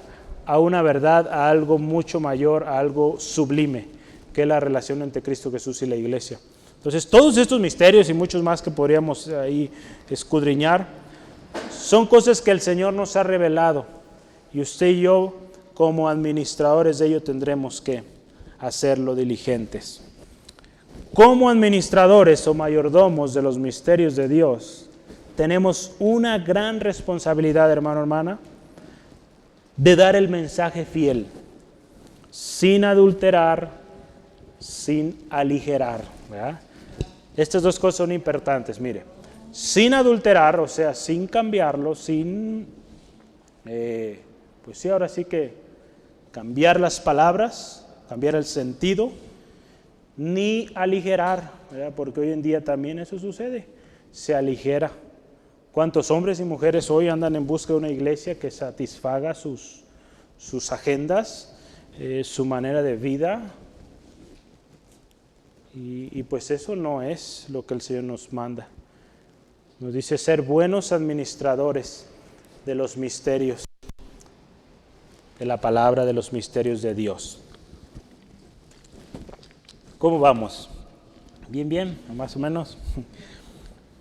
a una verdad, a algo mucho mayor, a algo sublime, que es la relación entre Cristo Jesús y la iglesia. Entonces, todos estos misterios y muchos más que podríamos ahí escudriñar, son cosas que el Señor nos ha revelado, y usted y yo, como administradores de ello, tendremos que hacerlo diligentes. Como administradores o mayordomos de los misterios de Dios, tenemos una gran responsabilidad, hermano, hermana, de dar el mensaje fiel, sin adulterar, sin aligerar, ¿verdad? Estas dos cosas son importantes, mire. Sin adulterar, o sea, sin cambiarlo, sin, pues sí, ahora sí que cambiar las palabras, cambiar el sentido, ni aligerar, ¿verdad? Porque hoy en día también eso sucede, se aligera. ¿Cuántos hombres y mujeres hoy andan en busca de una iglesia que satisfaga sus agendas, su manera de vida? Y pues eso no es lo que el Señor nos manda. Nos dice ser buenos administradores de los misterios, de la palabra, de los misterios de Dios. ¿Cómo vamos? Bien, más o menos.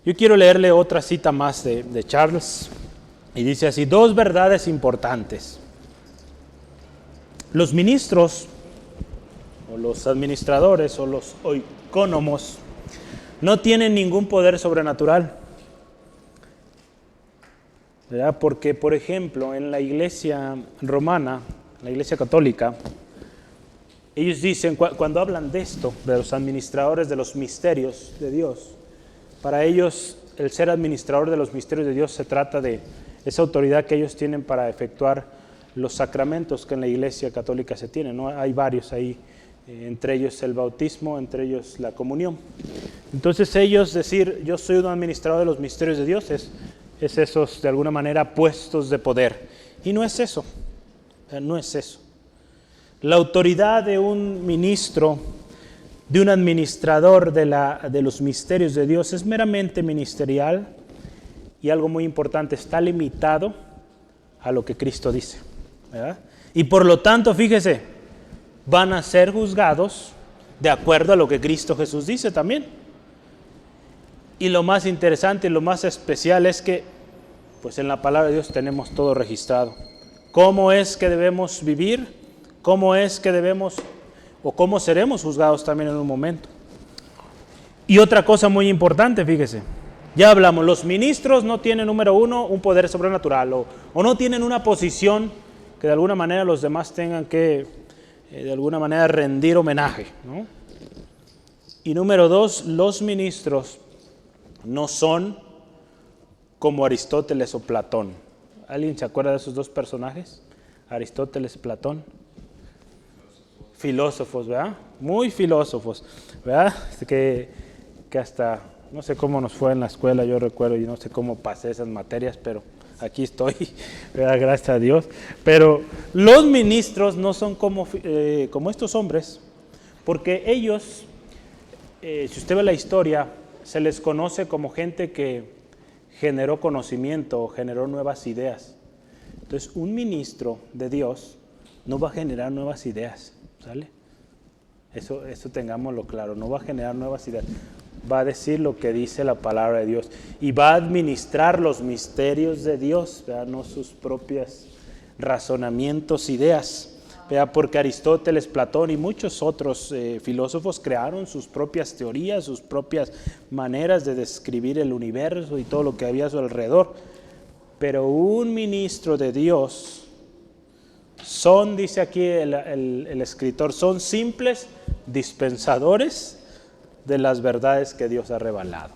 Yo quiero leerle otra cita más de Charles, y dice así: 2 verdades importantes. Los ministros, o los administradores, o los oikónomos, no tienen ningún poder sobrenatural, ¿verdad? Porque, por ejemplo, en la iglesia romana, la iglesia católica, ellos dicen, cuando hablan de esto, de los administradores de los misterios de Dios, para ellos el ser administrador de los misterios de Dios se trata de esa autoridad que ellos tienen para efectuar los sacramentos que en la iglesia católica se tienen, ¿no? Hay varios ahí, entre ellos el bautismo, entre ellos la comunión. Entonces ellos decir, yo soy un administrador de los misterios de Dios, es esos, de alguna manera, puestos de poder. Y no es eso, no es eso. La autoridad de un ministro, de un administrador de los misterios de Dios es meramente ministerial, y algo muy importante, está limitado a lo que Cristo dice, ¿verdad? Y por lo tanto, fíjese, van a ser juzgados de acuerdo a lo que Cristo Jesús dice también. Y lo más interesante y lo más especial es que, pues en la palabra de Dios tenemos todo registrado. ¿Cómo es que debemos vivir? ¿Cómo es que debemos, o cómo seremos juzgados también en un momento? Y otra cosa muy importante, fíjese, ya hablamos, los ministros no tienen, número uno, un poder sobrenatural, o no tienen una posición que de alguna manera los demás tengan que, de alguna manera, rendir homenaje, ¿no? Y número dos, los ministros no son como Aristóteles o Platón. ¿Alguien se acuerda de esos dos personajes? Aristóteles y Platón. Filósofos, ¿verdad? Muy filósofos, ¿verdad? Que hasta, no sé cómo nos fue en la escuela, yo recuerdo, y no sé cómo pasé esas materias, pero aquí estoy, ¿verdad? Gracias a Dios. Pero los ministros no son como estos hombres, porque ellos, si usted ve la historia, se les conoce como gente que generó conocimiento o generó nuevas ideas. Entonces, un ministro de Dios no va a generar nuevas ideas, ¿sale? Eso tengámoslo claro, no va a generar nuevas ideas. Va a decir lo que dice la palabra de Dios y va a administrar los misterios de Dios, ¿verdad? No sus propios razonamientos, ideas. porque Aristóteles, Platón y muchos otros filósofos crearon sus propias teorías, sus propias maneras de describir el universo y todo lo que había a su alrededor. Pero un ministro de Dios son, dice aquí el escritor, son simples dispensadores de las verdades que Dios ha revelado.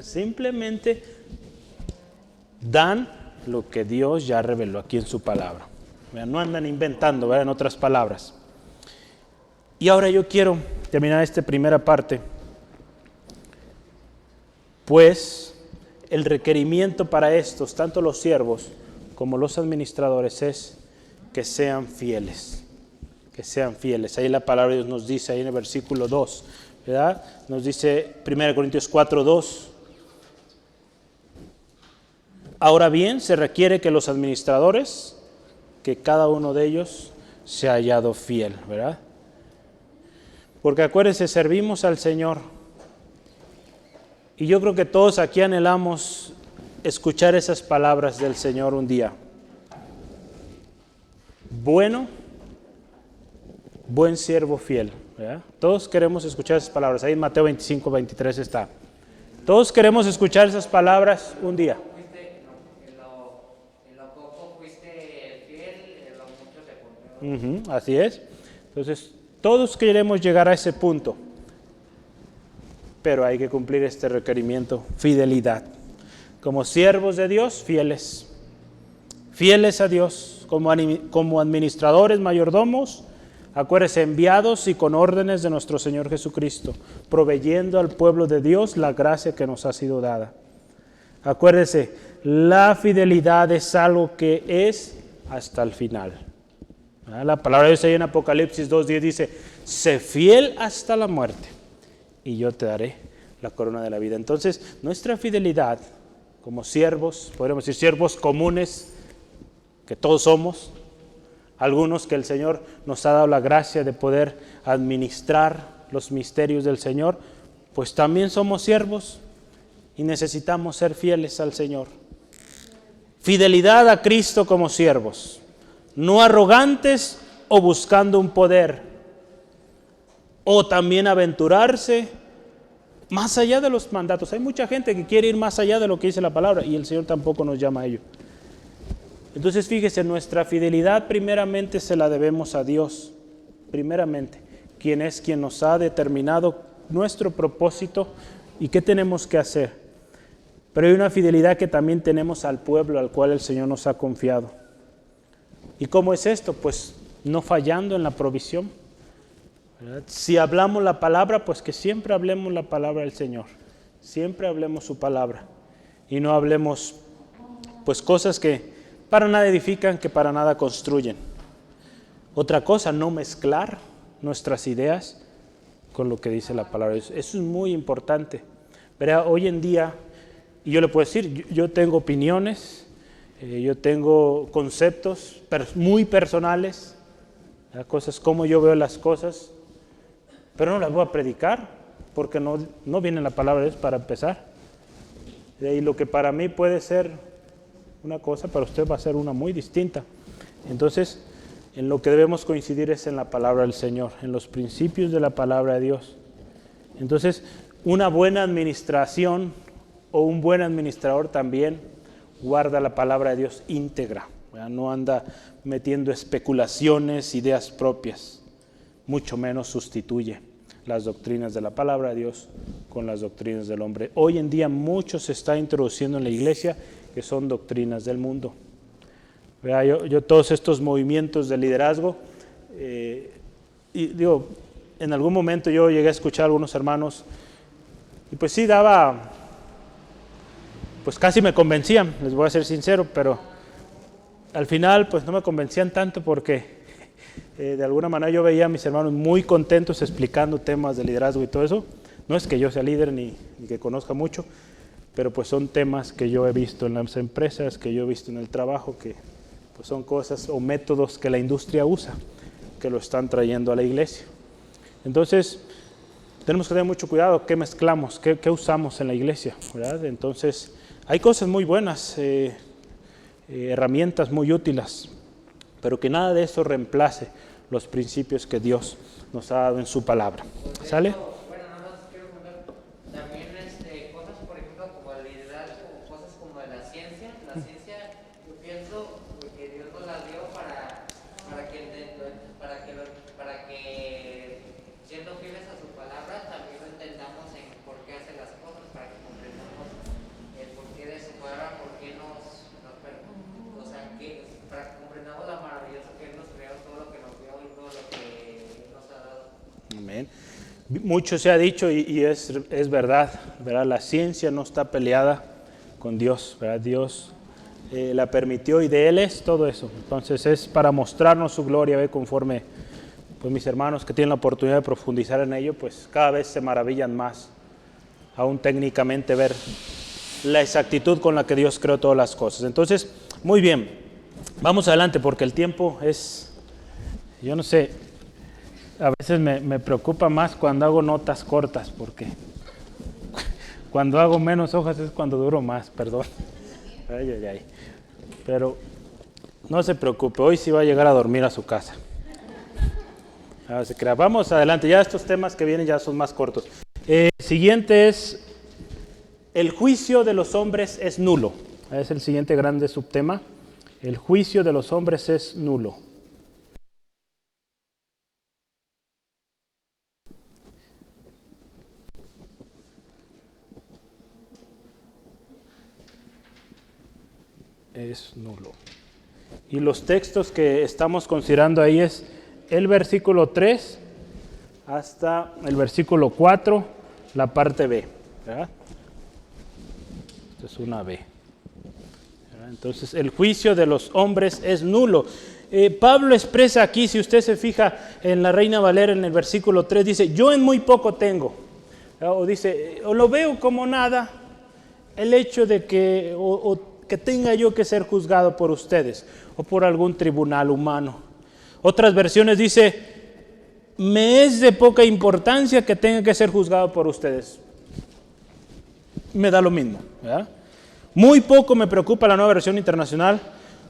Simplemente dan lo que Dios ya reveló aquí en su palabra. No andan inventando, ¿verdad? En otras palabras. Y ahora yo quiero terminar esta primera parte. Pues el requerimiento para estos, tanto los siervos como los administradores, es que sean fieles. Que sean fieles. Ahí la palabra de Dios nos dice, ahí en el versículo 2, ¿verdad? Nos dice 1 Corintios 4:2. Ahora bien, se requiere que los administradores, que cada uno de ellos se ha hallado fiel, ¿verdad? Porque acuérdense, servimos al Señor. Y yo creo que todos aquí anhelamos escuchar esas palabras del Señor un día. Buen siervo fiel, ¿verdad? Todos queremos escuchar esas palabras. Ahí en Mateo 25:23 está. Todos queremos escuchar esas palabras un día. Así es. Entonces, todos queremos llegar a ese punto, pero hay que cumplir este requerimiento: fidelidad. Como siervos de Dios, fieles a Dios, como administradores, mayordomos, acuérdense, enviados y con órdenes de nuestro Señor Jesucristo, proveyendo al pueblo de Dios la gracia que nos ha sido dada. Acuérdese, la fidelidad es algo que es hasta el final. La palabra de Dios ahí en Apocalipsis 2:10 dice: sé fiel hasta la muerte y yo te daré la corona de la vida. Entonces, nuestra fidelidad como siervos, podríamos decir siervos comunes, que todos somos, algunos que el Señor nos ha dado la gracia de poder administrar los misterios del Señor, pues también somos siervos y necesitamos ser fieles al Señor. Fidelidad a Cristo como siervos, no arrogantes o buscando un poder, o también aventurarse más allá de los mandatos. Hay mucha gente que quiere ir más allá de lo que dice la palabra y el Señor tampoco nos llama a ello. Entonces fíjese, nuestra fidelidad primeramente se la debemos a Dios, primeramente, quien nos ha determinado nuestro propósito y qué tenemos que hacer. Pero hay una fidelidad que también tenemos al pueblo al cual el Señor nos ha confiado. ¿Y cómo es esto? Pues no fallando en la provisión, ¿verdad? Si hablamos la palabra, pues que siempre hablemos la palabra del Señor. Siempre hablemos su palabra. Y no hablemos pues cosas que para nada edifican, que para nada construyen. Otra cosa, no mezclar nuestras ideas con lo que dice la palabra. Eso es muy importante. Pero hoy en día, y yo le puedo decir, yo tengo opiniones, yo tengo conceptos muy personales, cosas como yo veo las cosas, pero no las voy a predicar porque no viene la palabra de Dios para empezar. Y lo que para mí puede ser una cosa, para usted va a ser una muy distinta. Entonces, en lo que debemos coincidir es en la palabra del Señor, en los principios de la palabra de Dios. Entonces, una buena administración o un buen administrador también guarda la palabra de Dios íntegra, ¿verdad? No anda metiendo especulaciones, ideas propias, mucho menos sustituye las doctrinas de la palabra de Dios con las doctrinas del hombre. Hoy en día mucho se está introduciendo en la iglesia que son doctrinas del mundo. Yo todos estos movimientos de liderazgo, y digo, en algún momento yo llegué a escuchar a algunos hermanos y pues sí pues casi me convencían, les voy a ser sincero, pero al final pues no me convencían tanto porque de alguna manera yo veía a mis hermanos muy contentos explicando temas de liderazgo y todo eso. No es que yo sea líder ni que conozca mucho, pero pues son temas que yo he visto en las empresas, que yo he visto en el trabajo, que pues son cosas o métodos que la industria usa, que lo están trayendo a la iglesia. Entonces, tenemos que tener mucho cuidado qué mezclamos, qué usamos en la iglesia, ¿verdad? Entonces, hay cosas muy buenas, herramientas muy útiles, pero que nada de eso reemplace los principios que Dios nos ha dado en su palabra. ¿Sale? Bueno, nada más quiero comentar también cosas, por ejemplo, como el liderazgo, cosas como de la ciencia. La ciencia, yo pienso que Dios nos la dio para que siendo fieles a su palabra, también lo entendamos en por qué hace las cosas, para que comprendamos el porqué de su palabra, por qué o sea, para que comprendamos la maravillosa que Él nos creó, todo lo que nos dio y todo lo que nos ha dado. Amén. Mucho se ha dicho y es verdad, ¿verdad? La ciencia no está peleada con Dios, ¿verdad? Dios la permitió y de Él es todo eso. Entonces es para mostrarnos su gloria, ¿ve? Conforme pues mis hermanos que tienen la oportunidad de profundizar en ello, pues cada vez se maravillan más, aún técnicamente ver la exactitud con la que Dios creó todas las cosas. Entonces, muy bien, vamos adelante porque el tiempo es, yo no sé, a veces me preocupa más cuando hago notas cortas, porque cuando hago menos hojas es cuando duro más, perdón. Ay. Pero no se preocupe, hoy sí va a llegar a dormir a su casa. Vamos adelante, ya estos temas que vienen ya son más cortos. Siguiente es, el juicio de los hombres es nulo. Es el siguiente grande subtema. El juicio de los hombres es nulo. Es nulo. Y los textos que estamos considerando ahí es el versículo 3 hasta el versículo 4, la parte B, ¿verdad? Esto es una B. ¿Verdad? Entonces, el juicio de los hombres es nulo. Pablo expresa aquí, si usted se fija en la Reina Valera en el versículo 3, dice, yo en muy poco tengo. ¿Verdad? O dice, o lo veo como nada, el hecho de que, que tenga yo que ser juzgado por ustedes o por algún tribunal humano. Otras versiones dice, me es de poca importancia que tenga que ser juzgado por ustedes. Me da lo mismo, ¿verdad? Muy poco me preocupa la Nueva Versión Internacional,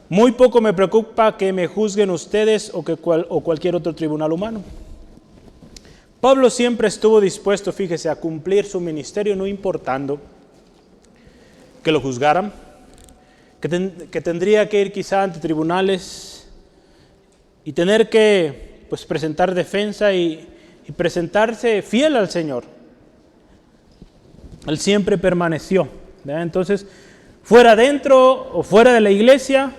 muy poco me preocupa que me juzguen ustedes o cualquier otro tribunal humano. Pablo siempre estuvo dispuesto, fíjese, a cumplir su ministerio, no importando que lo juzgaran, que tendría que ir quizá ante tribunales y tener que pues, presentar defensa y presentarse fiel al Señor. Él siempre permaneció, ¿verdad? Entonces, fuera dentro o fuera de la iglesia,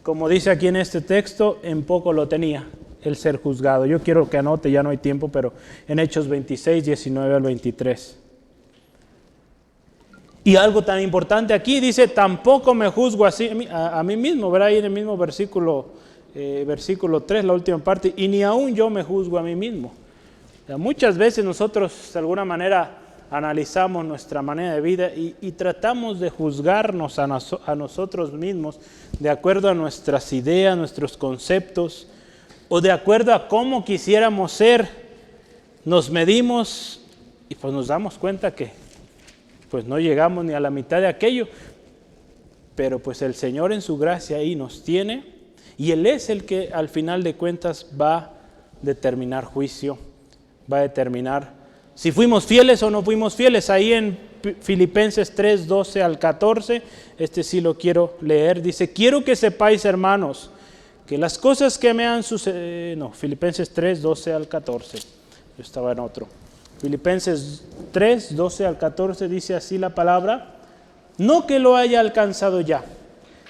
como dice aquí en este texto, en poco lo tenía el ser juzgado. Yo quiero que anote, ya no hay tiempo, pero en Hechos 26, 19 al 23. Y algo tan importante aquí, dice, tampoco me juzgo así a mí mismo, ¿verdad? Ahí en el mismo versículo 3, la última parte, y ni aún yo me juzgo a mí mismo. O sea, muchas veces nosotros de alguna manera analizamos nuestra manera de vida y tratamos de juzgarnos a nosotros mismos de acuerdo a nuestras ideas, nuestros conceptos, o de acuerdo a cómo quisiéramos ser. Nos medimos y pues nos damos cuenta que pues no llegamos ni a la mitad de aquello, pero pues el Señor en su gracia ahí nos tiene y Él es el que al final de cuentas va a determinar juicio, va a determinar si fuimos fieles o no fuimos fieles. Ahí en Filipenses 3, 12 al 14, este sí lo quiero leer, dice, quiero que sepáis, hermanos, que las cosas que me han sucedido, Filipenses 3, 12 al 14, yo estaba en otro. Filipenses 3, 12 al 14 dice así la palabra, no que lo haya alcanzado ya,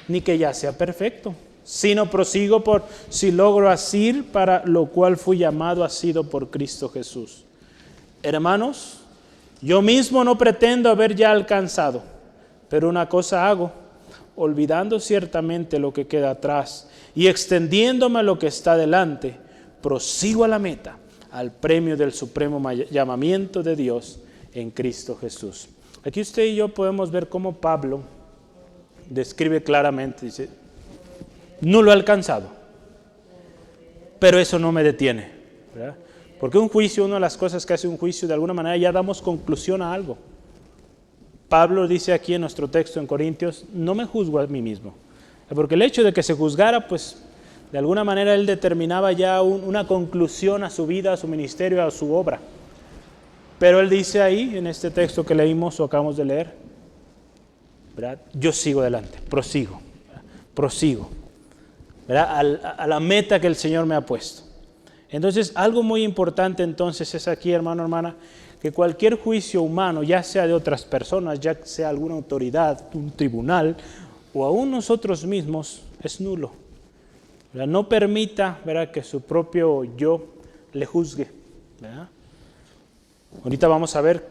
ni que ya sea perfecto, sino prosigo por si logro asir para lo cual fui llamado asido por Cristo Jesús. Hermanos, yo mismo no pretendo haber ya alcanzado, pero una cosa hago, olvidando ciertamente lo que queda atrás y extendiéndome a lo que está delante, prosigo a la meta, al premio del supremo llamamiento de Dios en Cristo Jesús. Aquí usted y yo podemos ver cómo Pablo describe claramente, dice, no lo he alcanzado, pero eso no me detiene, ¿verdad? Porque un juicio, una de las cosas que hace un juicio, de alguna manera ya damos conclusión a algo. Pablo dice aquí en nuestro texto en Corintios, no me juzgo a mí mismo, porque el hecho de que se juzgara, pues De alguna manera él determinaba ya una conclusión a su vida, a su ministerio, a su obra. Pero él dice ahí, en este texto que leímos o acabamos de leer, ¿verdad? Yo sigo adelante, prosigo, ¿verdad? A la meta que el Señor me ha puesto. Entonces, algo muy importante entonces es aquí, hermano, hermana, que cualquier juicio humano, ya sea de otras personas, ya sea alguna autoridad, un tribunal, o aún nosotros mismos, es nulo. ¿Verdad? No permita, ¿verdad?, que su propio yo le juzgue, ¿verdad? Ahorita vamos a ver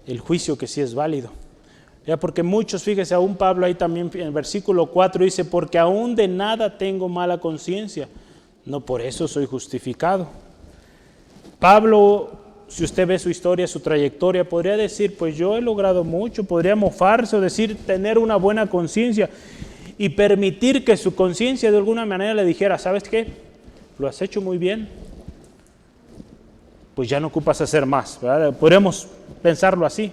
el juicio que sí es válido. ¿Ya? Porque muchos, fíjese, aún Pablo ahí también en el versículo 4 dice, porque aún de nada tengo mala conciencia, no por eso soy justificado. Pablo, si usted ve su historia, su trayectoria, podría decir, pues yo he logrado mucho, podría mofarse o decir tener una buena conciencia y permitir que su conciencia de alguna manera le dijera, ¿sabes qué? Lo has hecho muy bien, pues ya no ocupas hacer más, ¿verdad? Podríamos pensarlo así.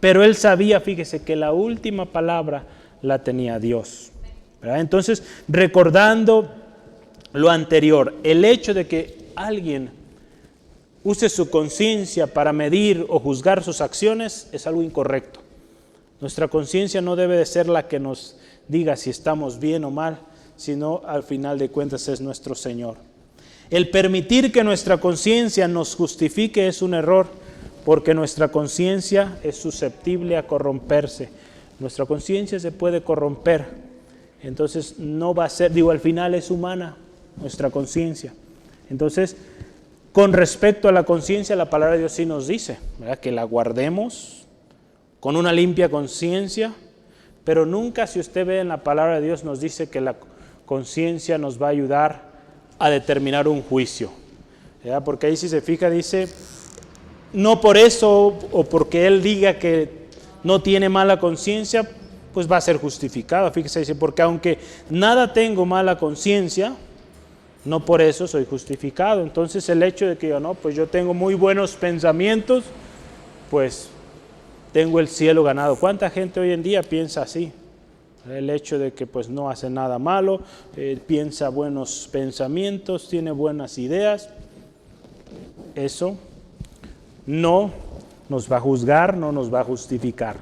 Pero él sabía, fíjese, que la última palabra la tenía Dios, ¿verdad? Entonces, recordando lo anterior, el hecho de que alguien use su conciencia para medir o juzgar sus acciones es algo incorrecto. Nuestra conciencia no debe de ser la que nos diga si estamos bien o mal, sino al final de cuentas es nuestro Señor. El permitir que nuestra conciencia nos justifique es un error, porque nuestra conciencia es susceptible a corromperse. Nuestra conciencia se puede corromper, entonces no va a ser, al final es humana nuestra conciencia. Entonces, con respecto a la conciencia, la palabra de Dios sí nos dice, ¿verdad?, que la guardemos con una limpia conciencia, pero nunca, si usted ve en la palabra de Dios, nos dice que la conciencia nos va a ayudar a determinar un juicio, ¿verdad? Porque ahí si se fija dice, no por eso o porque él diga que no tiene mala conciencia, pues va a ser justificado. Fíjese, dice, porque aunque nada tengo mala conciencia, no por eso soy justificado. Entonces el hecho de que yo, no, pues yo tengo muy buenos pensamientos, pues tengo el cielo ganado. ¿Cuánta gente hoy en día piensa así? El hecho de que pues no hace nada malo, piensa buenos pensamientos, tiene buenas ideas, eso no nos va a juzgar, no nos va a justificar.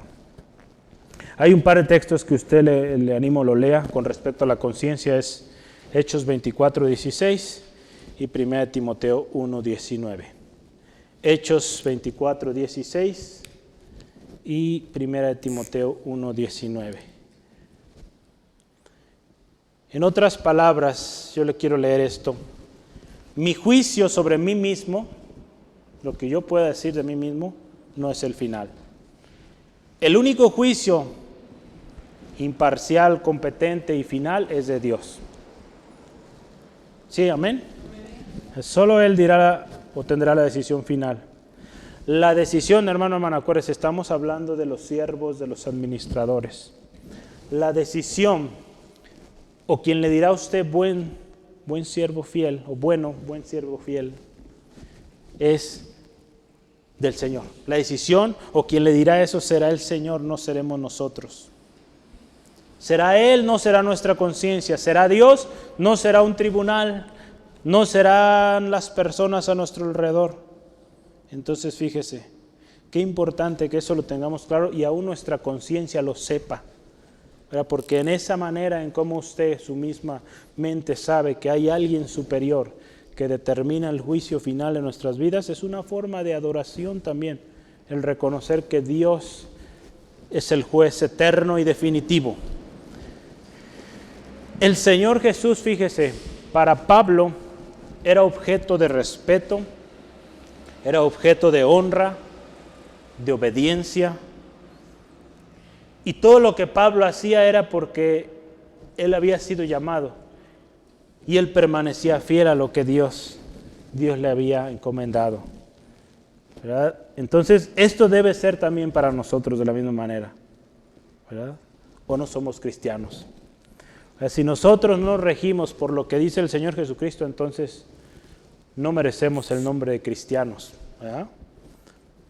Hay un par de textos que usted le animo lo lea con respecto a la conciencia, es Hechos 24:16 y 1 Timoteo 1:19. Hechos 24:16 y 1 Timoteo 1:19. En otras palabras, yo le quiero leer esto. Mi juicio sobre mí mismo, lo que yo pueda decir de mí mismo, no es el final. El único juicio imparcial, competente y final es de Dios. ¿Sí, amén? Solo Él dirá o tendrá la decisión final. La decisión, hermano, acuérdese, estamos hablando de los siervos, de los administradores. La decisión, o quien le dirá a usted buen siervo fiel, o buen siervo fiel, es del Señor. La decisión, o quien le dirá eso, será el Señor, no seremos nosotros. Será Él, no será nuestra conciencia. Será Dios, no será un tribunal, no serán las personas a nuestro alrededor. Entonces fíjese, qué importante que eso lo tengamos claro y aún nuestra conciencia lo sepa, ¿verdad? Porque en esa manera en cómo usted, su misma mente, sabe que hay alguien superior que determina el juicio final de nuestras vidas, es una forma de adoración también, el reconocer que Dios es el juez eterno y definitivo. El Señor Jesús, fíjese, para Pablo era objeto de respeto, era objeto de honra, de obediencia. Y todo lo que Pablo hacía era porque él había sido llamado y él permanecía fiel a lo que Dios le había encomendado, ¿verdad? Entonces, esto debe ser también para nosotros de la misma manera, ¿verdad? ¿O no somos cristianos? Si nosotros no nos regimos por lo que dice el Señor Jesucristo, entonces no merecemos el nombre de cristianos, ¿verdad?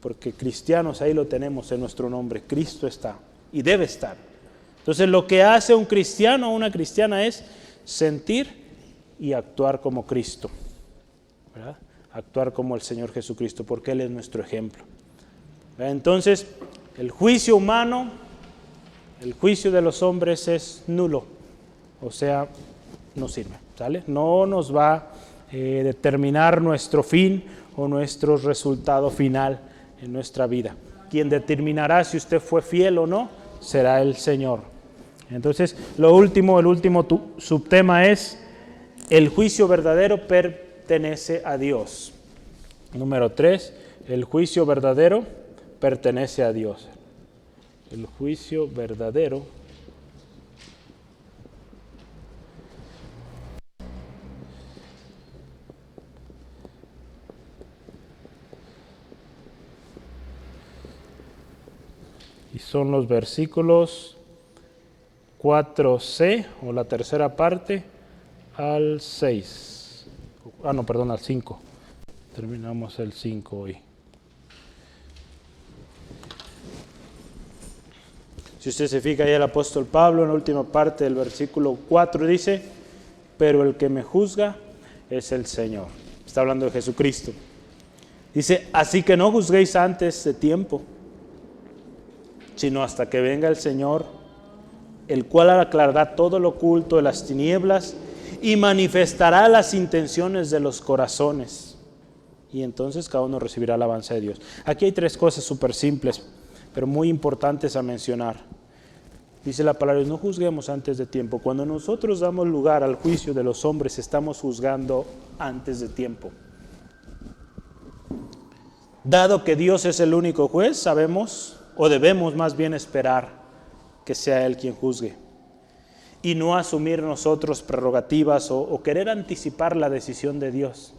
Porque cristianos ahí lo tenemos en nuestro nombre, Cristo está y debe estar. Entonces lo que hace un cristiano o una cristiana es sentir y actuar como Cristo, ¿verdad? Actuar como el Señor Jesucristo, porque Él es nuestro ejemplo. ¿Verdad? Entonces, el juicio humano, el juicio de los hombres es nulo, o sea, no sirve, ¿sale? No nos va a determinar nuestro fin o nuestro resultado final en nuestra vida. Quien determinará si usted fue fiel o no, será el Señor. Entonces, el último subtema es: el juicio verdadero pertenece a Dios. Número 3, el juicio verdadero pertenece a Dios. El juicio verdadero y son los versículos 4c, o la tercera parte, al 6. Al 5. Terminamos el 5 hoy. Si usted se fija ahí, el apóstol Pablo en la última parte del versículo 4 dice: pero el que me juzga es el Señor. Está hablando de Jesucristo. Dice: así que no juzguéis antes de tiempo, sino hasta que venga el Señor, el cual aclarará todo lo oculto de las tinieblas y manifestará las intenciones de los corazones. Y entonces cada uno recibirá alabanza de Dios. Aquí hay 3 cosas súper simples, pero muy importantes a mencionar. Dice la palabra: no juzguemos antes de tiempo. Cuando nosotros damos lugar al juicio de los hombres, estamos juzgando antes de tiempo. Dado que Dios es el único juez, sabemos, o debemos más bien esperar que sea Él quien juzgue, y no asumir nosotros prerrogativas o querer anticipar la decisión de Dios.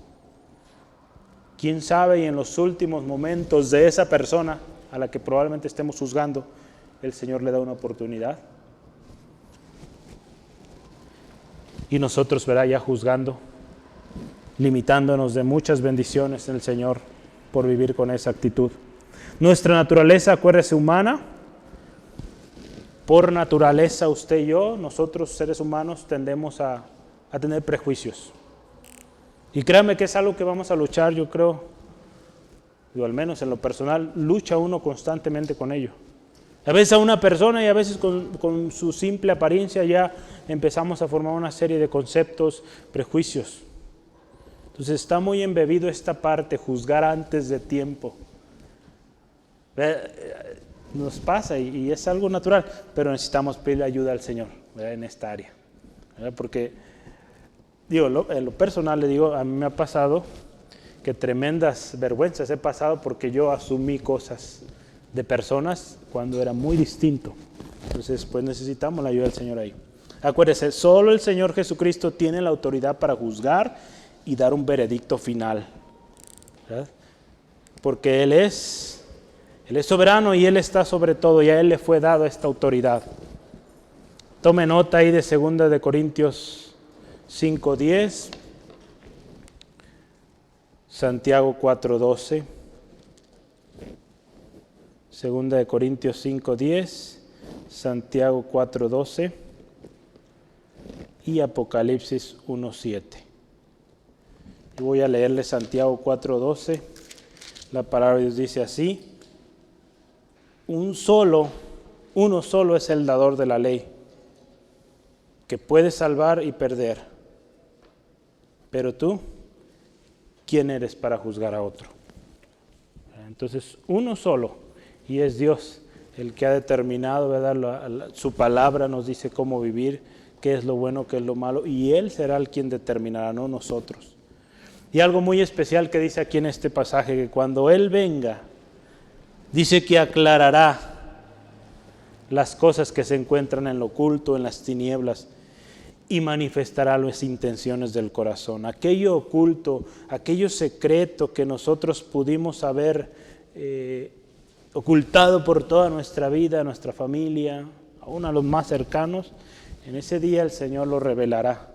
¿Quién sabe? Y en los últimos momentos de esa persona a la que probablemente estemos juzgando, el Señor le da una oportunidad. Y nosotros, ¿verdad?, ya juzgando, limitándonos de muchas bendiciones en el Señor por vivir con esa actitud. Nuestra naturaleza, acuérdese, humana. Por naturaleza, usted y yo, nosotros seres humanos, tendemos a tener prejuicios. Y créame que es algo que vamos a luchar, yo creo, o al menos en lo personal, lucha uno constantemente con ello. A veces a una persona y a veces con su simple apariencia ya empezamos a formar una serie de conceptos, prejuicios. Entonces está muy embebido esta parte, juzgar antes de tiempo. Nos pasa y es algo natural, pero necesitamos pedirle ayuda al Señor, ¿verdad?, en esta área, ¿verdad? Porque, en lo personal le digo, a mí me ha pasado que tremendas vergüenzas he pasado porque yo asumí cosas de personas cuando era muy distinto. Entonces, pues necesitamos la ayuda del Señor ahí. Acuérdese, solo el Señor Jesucristo tiene la autoridad para juzgar y dar un veredicto final, ¿verdad? Porque Él es soberano y Él está sobre todo, y a Él le fue dado esta autoridad. Tome nota ahí de 2 de Corintios 5:10, Santiago 4:12, 2 de Corintios 5:10, Santiago 4:12 y Apocalipsis 1:7. Y voy a leerle Santiago 4:12. La palabra de Dios dice así: uno solo es el dador de la ley, que puede salvar y perder. Pero tú, ¿quién eres para juzgar a otro? Entonces, uno solo, y es Dios el que ha determinado, ¿verdad? Su palabra nos dice cómo vivir, qué es lo bueno, qué es lo malo, y Él será el quien determinará, no nosotros. Y algo muy especial que dice aquí en este pasaje, que cuando Él venga, dice que aclarará las cosas que se encuentran en lo oculto, en las tinieblas, y manifestará las intenciones del corazón. Aquello oculto, aquello secreto que nosotros pudimos haber ocultado por toda nuestra vida, nuestra familia, aún a los más cercanos, en ese día el Señor lo revelará.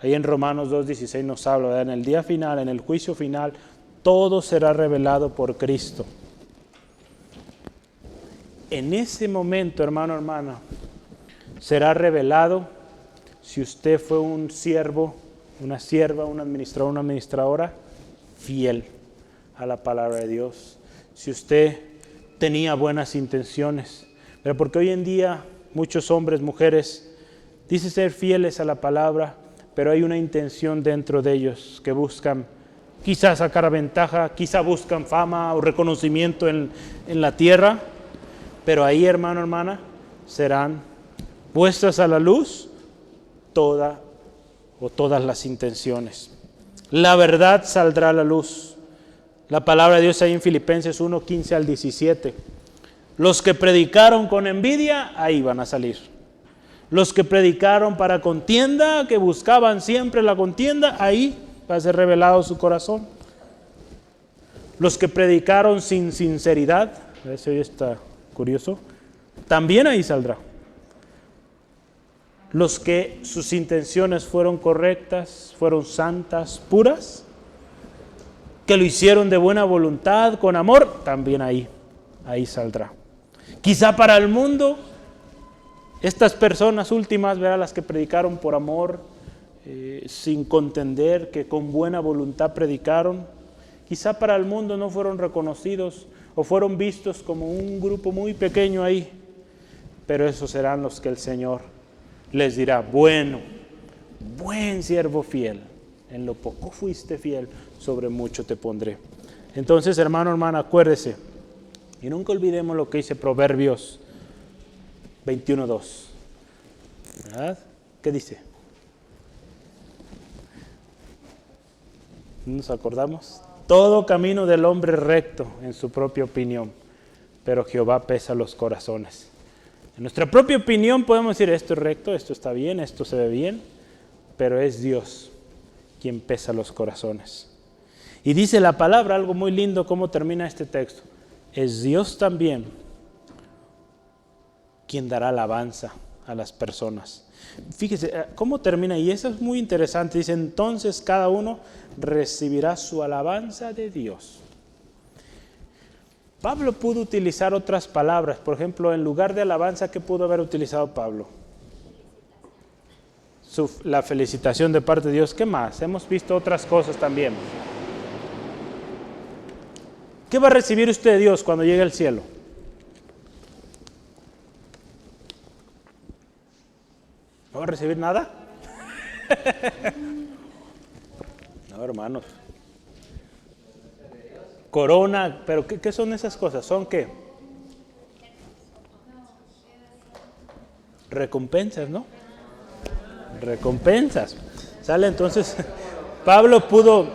Ahí en Romanos 2:16 nos habla, ¿verdad? En el día final, en el juicio final, todo será revelado por Cristo. En ese momento, hermano, hermana, será revelado si usted fue un siervo una sierva, un administrador, una administradora fiel a la palabra de Dios. Si usted tenía buenas intenciones, pero porque hoy en día muchos hombres, mujeres, dicen ser fieles a la palabra, pero hay una intención dentro de ellos que buscan quizás sacar ventaja, quizás buscan fama o reconocimiento en la tierra, pero ahí, hermano, hermana, serán puestas a la luz todas las intenciones. La verdad saldrá a la luz. La palabra de Dios ahí en Filipenses 1, 15 al 17. Los que predicaron con envidia, ahí van a salir. Los que predicaron para contienda, que buscaban siempre la contienda, ahí va a ser revelado su corazón. Los que predicaron sin sinceridad, eso ya está curioso, también ahí saldrá. Los que sus intenciones fueron correctas, fueron santas, puras, que lo hicieron de buena voluntad, con amor, también ahí saldrá. Quizá para el mundo, estas personas últimas, ¿verdad? Las que predicaron por amor, sin contender, que con buena voluntad predicaron, quizá para el mundo no fueron reconocidos o fueron vistos como un grupo muy pequeño ahí, pero esos serán los que el Señor les dirá: bueno, buen siervo fiel, en lo poco fuiste fiel, sobre mucho te pondré. Entonces, hermano, hermana, acuérdese, y nunca olvidemos lo que dice Proverbios 21:2, ¿verdad? ¿Qué dice? ¿Nos acordamos? Todo camino del hombre es recto en su propia opinión, pero Jehová pesa los corazones. En nuestra propia opinión podemos decir: esto es recto, esto está bien, esto se ve bien, pero es Dios quien pesa los corazones. Y dice la palabra algo muy lindo, cómo termina este texto: es Dios también quien dará alabanza a las personas. Fíjese cómo termina, y eso es muy interesante. Dice: entonces cada uno recibirá su alabanza de Dios. Pablo pudo utilizar otras palabras. Por ejemplo, en lugar de alabanza, ¿qué pudo haber utilizado Pablo? La felicitación de parte de Dios. ¿Qué más? Hemos visto otras cosas también. ¿Qué va a recibir usted de Dios cuando llegue al cielo? ¿No va a recibir nada? No, hermanos. Corona, pero ¿qué son esas cosas? ¿Son qué? Recompensas, ¿no? Recompensas. Sale entonces, Pablo pudo,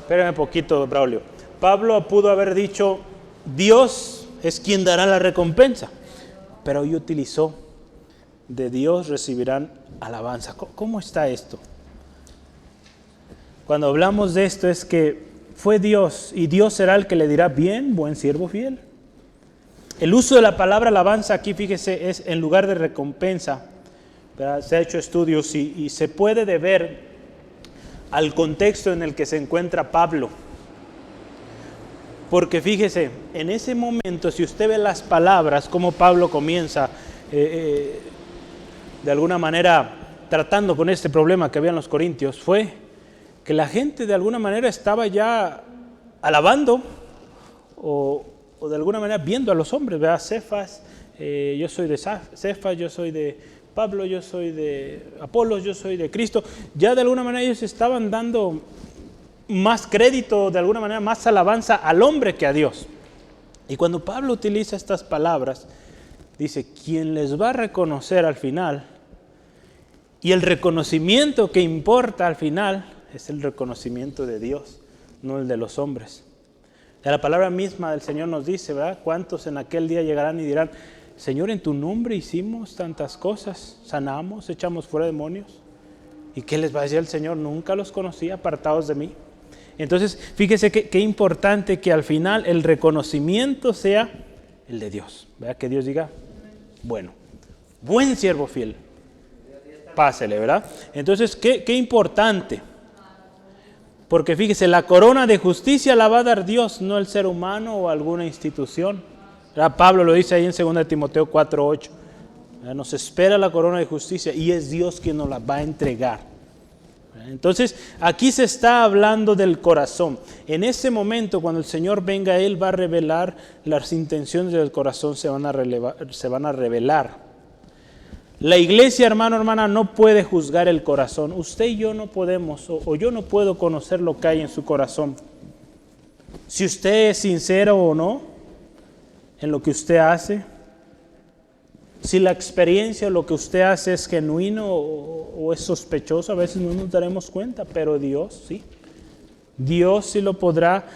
espérame un poquito, Braulio. Pablo pudo haber dicho: Dios es quien dará la recompensa, pero hoy utilizó: de Dios recibirán alabanza. ¿Cómo está esto? Cuando hablamos de esto es que fue Dios, y Dios será el que le dirá: bien, buen siervo fiel. El uso de la palabra alabanza aquí, fíjese, es en lugar de recompensa, ¿verdad? Se ha hecho estudios y se puede deber al contexto en el que se encuentra Pablo. Porque fíjese, en ese momento, si usted ve las palabras, como Pablo comienza de alguna manera tratando con este problema que había en los corintios, fue que la gente de alguna manera estaba ya alabando o de alguna manera viendo a los hombres, ¿verdad? Cefas, yo soy de Cefas, yo soy de Pablo, yo soy de Apolos, yo soy de Cristo. Ya de alguna manera ellos estaban dando más crédito, de alguna manera más alabanza al hombre que a Dios. Y cuando Pablo utiliza estas palabras, dice: quien les va a reconocer al final, y el reconocimiento que importa al final es el reconocimiento de Dios, no el de los hombres. La palabra misma del Señor nos dice, ¿verdad? ¿Cuántos en aquel día llegarán y dirán: Señor, en tu nombre hicimos tantas cosas, sanamos, echamos fuera demonios? ¿Y qué les va a decir el Señor? Nunca los conocí, apartados de mí. Entonces, fíjese qué importante que al final el reconocimiento sea el de Dios, ¿verdad? Que Dios diga: bueno, buen siervo fiel, pásele, ¿verdad? Entonces, qué importante. Porque fíjese, la corona de justicia la va a dar Dios, no el ser humano o alguna institución. ¿Verdad? Pablo lo dice ahí en 2 Timoteo 4:8. Nos espera la corona de justicia y es Dios quien nos la va a entregar. Entonces, aquí se está hablando del corazón. En ese momento, cuando el Señor venga, Él va a revelar las intenciones del corazón, se van a revelar. La iglesia, hermano, hermana, no puede juzgar el corazón. Usted y yo no podemos, o yo no puedo conocer lo que hay en su corazón. Si usted es sincero o no en lo que usted hace, si la experiencia o lo que usted hace es genuino o es sospechoso, a veces no nos daremos cuenta, pero Dios sí. Dios sí lo podrá,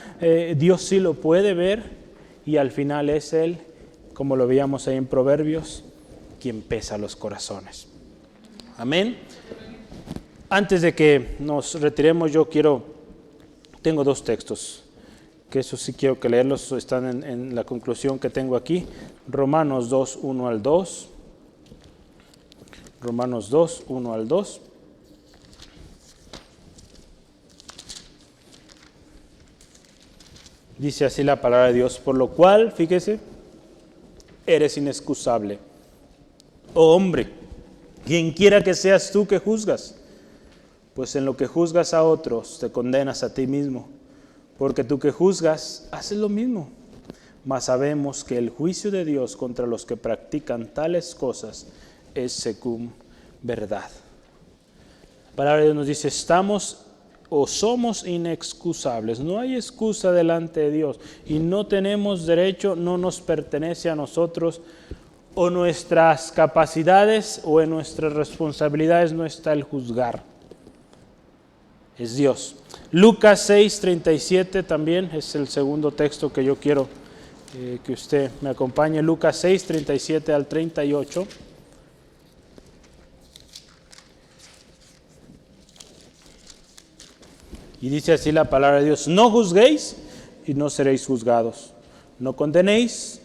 Dios sí lo puede ver, y al final es Él, como lo veíamos ahí en Proverbios, quien pesa los corazones. Amén. Antes de que nos retiremos, tengo 2 textos, que eso sí quiero que leerlos, están en la conclusión que tengo aquí. Romanos 2, 1 al 2. Romanos 2, 1 al 2. Dice así la palabra de Dios: por lo cual, fíjese, eres inexcusable, oh hombre, quien quiera que seas tú que juzgas, pues en lo que juzgas a otros te condenas a ti mismo, porque tú que juzgas haces lo mismo. Mas sabemos que el juicio de Dios contra los que practican tales cosas es según verdad. La palabra de Dios nos dice: somos inexcusables. No hay excusa delante de Dios, y no tenemos derecho, no nos pertenece a nosotros, o nuestras capacidades o en nuestras responsabilidades no está el juzgar. Es Dios. Lucas 6:37 también es el segundo texto que yo quiero que usted me acompañe. Lucas 6:37 al 38. Y dice así la palabra de Dios: no juzguéis y no seréis juzgados. No condenéis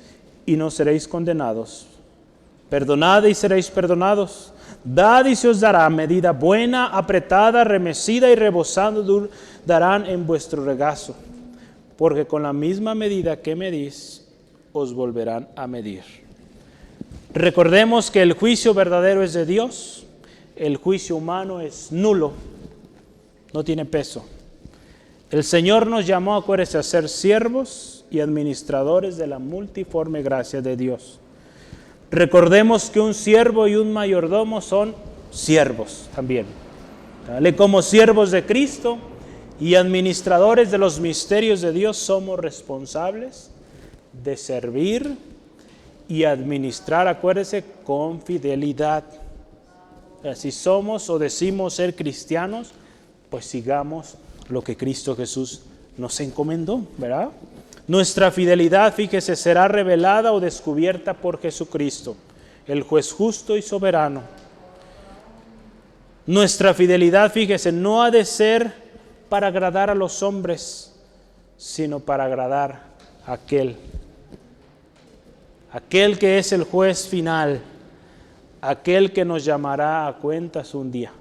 y no seréis condenados. Perdonad y seréis perdonados. Dad y se os dará medida buena, apretada, remecida y rebosando darán en vuestro regazo. Porque con la misma medida que medís, os volverán a medir. Recordemos que el juicio verdadero es de Dios. El juicio humano es nulo, no tiene peso. El Señor nos llamó, acuérdense, a ser siervos y administradores de la multiforme gracia de Dios. Recordemos que un siervo y un mayordomo son siervos también, ¿vale? Como siervos de Cristo y administradores de los misterios de Dios, somos responsables de servir y administrar, acuérdense, con fidelidad. Si somos o decimos ser cristianos, pues sigamos lo que Cristo Jesús nos encomendó, ¿verdad? Nuestra fidelidad, fíjese, será revelada o descubierta por Jesucristo, el juez justo y soberano. Nuestra fidelidad, fíjese, no ha de ser para agradar a los hombres, sino para agradar a aquel que es el juez final, aquel que nos llamará a cuentas un día.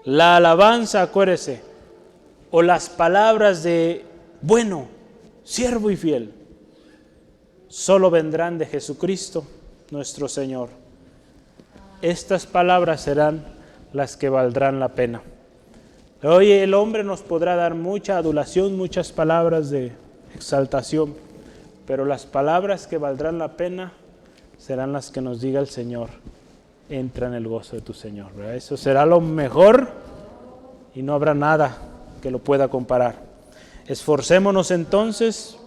La alabanza, acuérdese, o las palabras de bueno, siervo y fiel, solo vendrán de Jesucristo, nuestro Señor. Estas palabras serán las que valdrán la pena. Hoy el hombre nos podrá dar mucha adulación, muchas palabras de exaltación, pero las palabras que valdrán la pena serán las que nos diga el Señor: entra en el gozo de tu Señor, ¿verdad? Eso será lo mejor y no habrá nada que lo pueda comparar. Esforcémonos entonces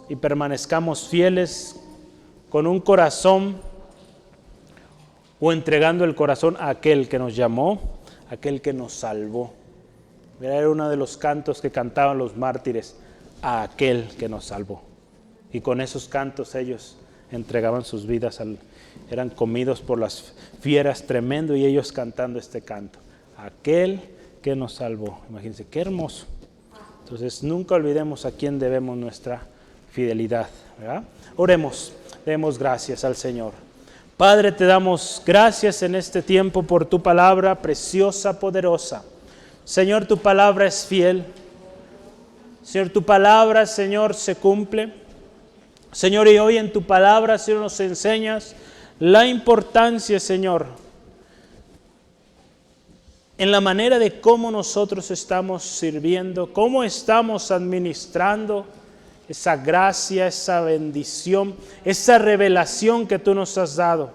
y permanezcamos fieles con un corazón, o entregando el corazón a aquel que nos llamó, aquel que nos salvó. Era uno de los cantos que cantaban los mártires: a aquel que nos salvó. Y con esos cantos ellos entregaban sus vidas, eran comidos por las fieras, tremendo, y ellos cantando este canto: aquel que nos salvó. Imagínense, qué hermoso. Entonces, nunca olvidemos a quién debemos nuestra fidelidad, ¿verdad? Oremos, demos gracias al Señor. Padre, te damos gracias en este tiempo por tu palabra preciosa, poderosa. Señor, tu palabra es fiel. Señor, tu palabra, Señor, se cumple. Señor, y hoy en tu palabra, Señor, nos enseñas la importancia, Señor, en la manera de cómo nosotros estamos sirviendo, cómo estamos administrando esa gracia, esa bendición, esa revelación que tú nos has dado.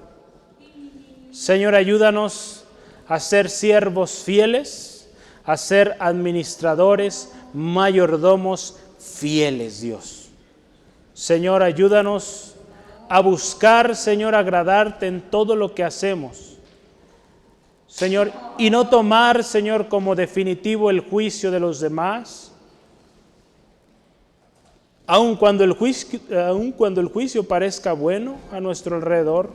Señor, ayúdanos a ser siervos fieles, a ser administradores, mayordomos fieles, Dios. Señor, ayúdanos a buscar, Señor, agradarte en todo lo que hacemos. Señor, y no tomar, Señor, como definitivo el juicio de los demás, aun cuando el juicio parezca bueno a nuestro alrededor,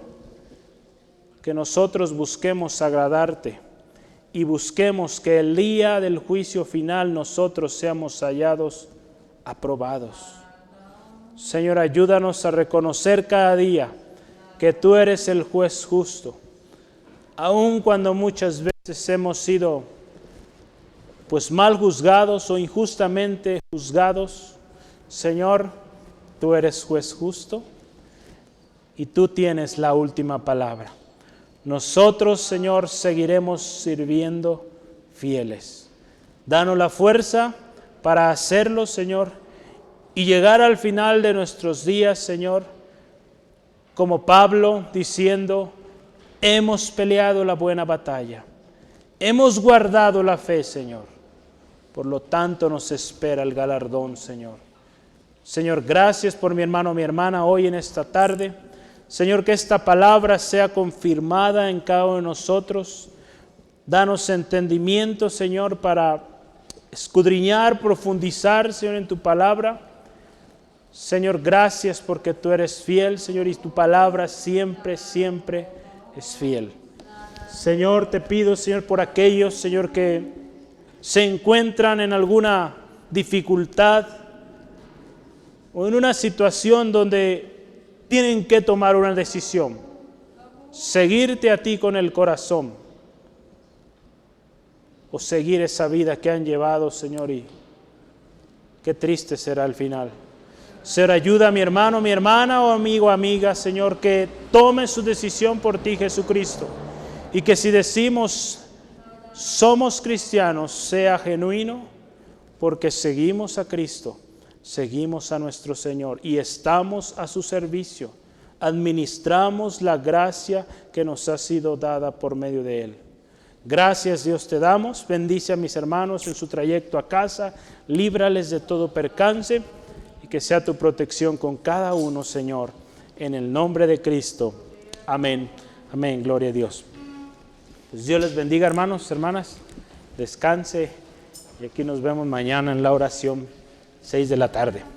que nosotros busquemos agradarte y busquemos que el día del juicio final nosotros seamos hallados aprobados. Señor, ayúdanos a reconocer cada día que tú eres el juez justo, aun cuando muchas veces hemos sido pues mal juzgados o injustamente juzgados. Señor, tú eres juez justo y tú tienes la última palabra. Nosotros, Señor, seguiremos sirviendo fieles. Danos la fuerza para hacerlo, Señor, y llegar al final de nuestros días, Señor, como Pablo diciendo, hemos peleado la buena batalla, hemos guardado la fe, Señor. Por lo tanto, nos espera el galardón, Señor. Señor, gracias por mi hermano, mi hermana hoy en esta tarde. Señor, que esta palabra sea confirmada en cada uno de nosotros. Danos entendimiento, Señor, para escudriñar, profundizar, Señor, en tu palabra. Señor, gracias porque tú eres fiel, Señor, y tu palabra siempre, siempre es fiel. Señor, te pido, Señor, por aquellos, Señor, que se encuentran en alguna dificultad o en una situación donde tienen que tomar una decisión, seguirte a ti con el corazón o seguir esa vida que han llevado, Señor, y qué triste será el final. Señor, ayuda a mi hermano, mi hermana o amigo, amiga, Señor, que tome su decisión por ti, Jesucristo, y que si decimos somos cristianos, sea genuino, porque seguimos a Cristo, seguimos a nuestro Señor y estamos a su servicio. Administramos la gracia que nos ha sido dada por medio de Él. Gracias, Dios, te damos. Bendice a mis hermanos en su trayecto a casa. Líbrales de todo percance y que sea tu protección con cada uno, Señor. En el nombre de Cristo. Amén. Amén. Gloria a Dios. Pues Dios les bendiga, hermanos, hermanas. Descanse y aquí nos vemos mañana en la oración. 6 de la tarde.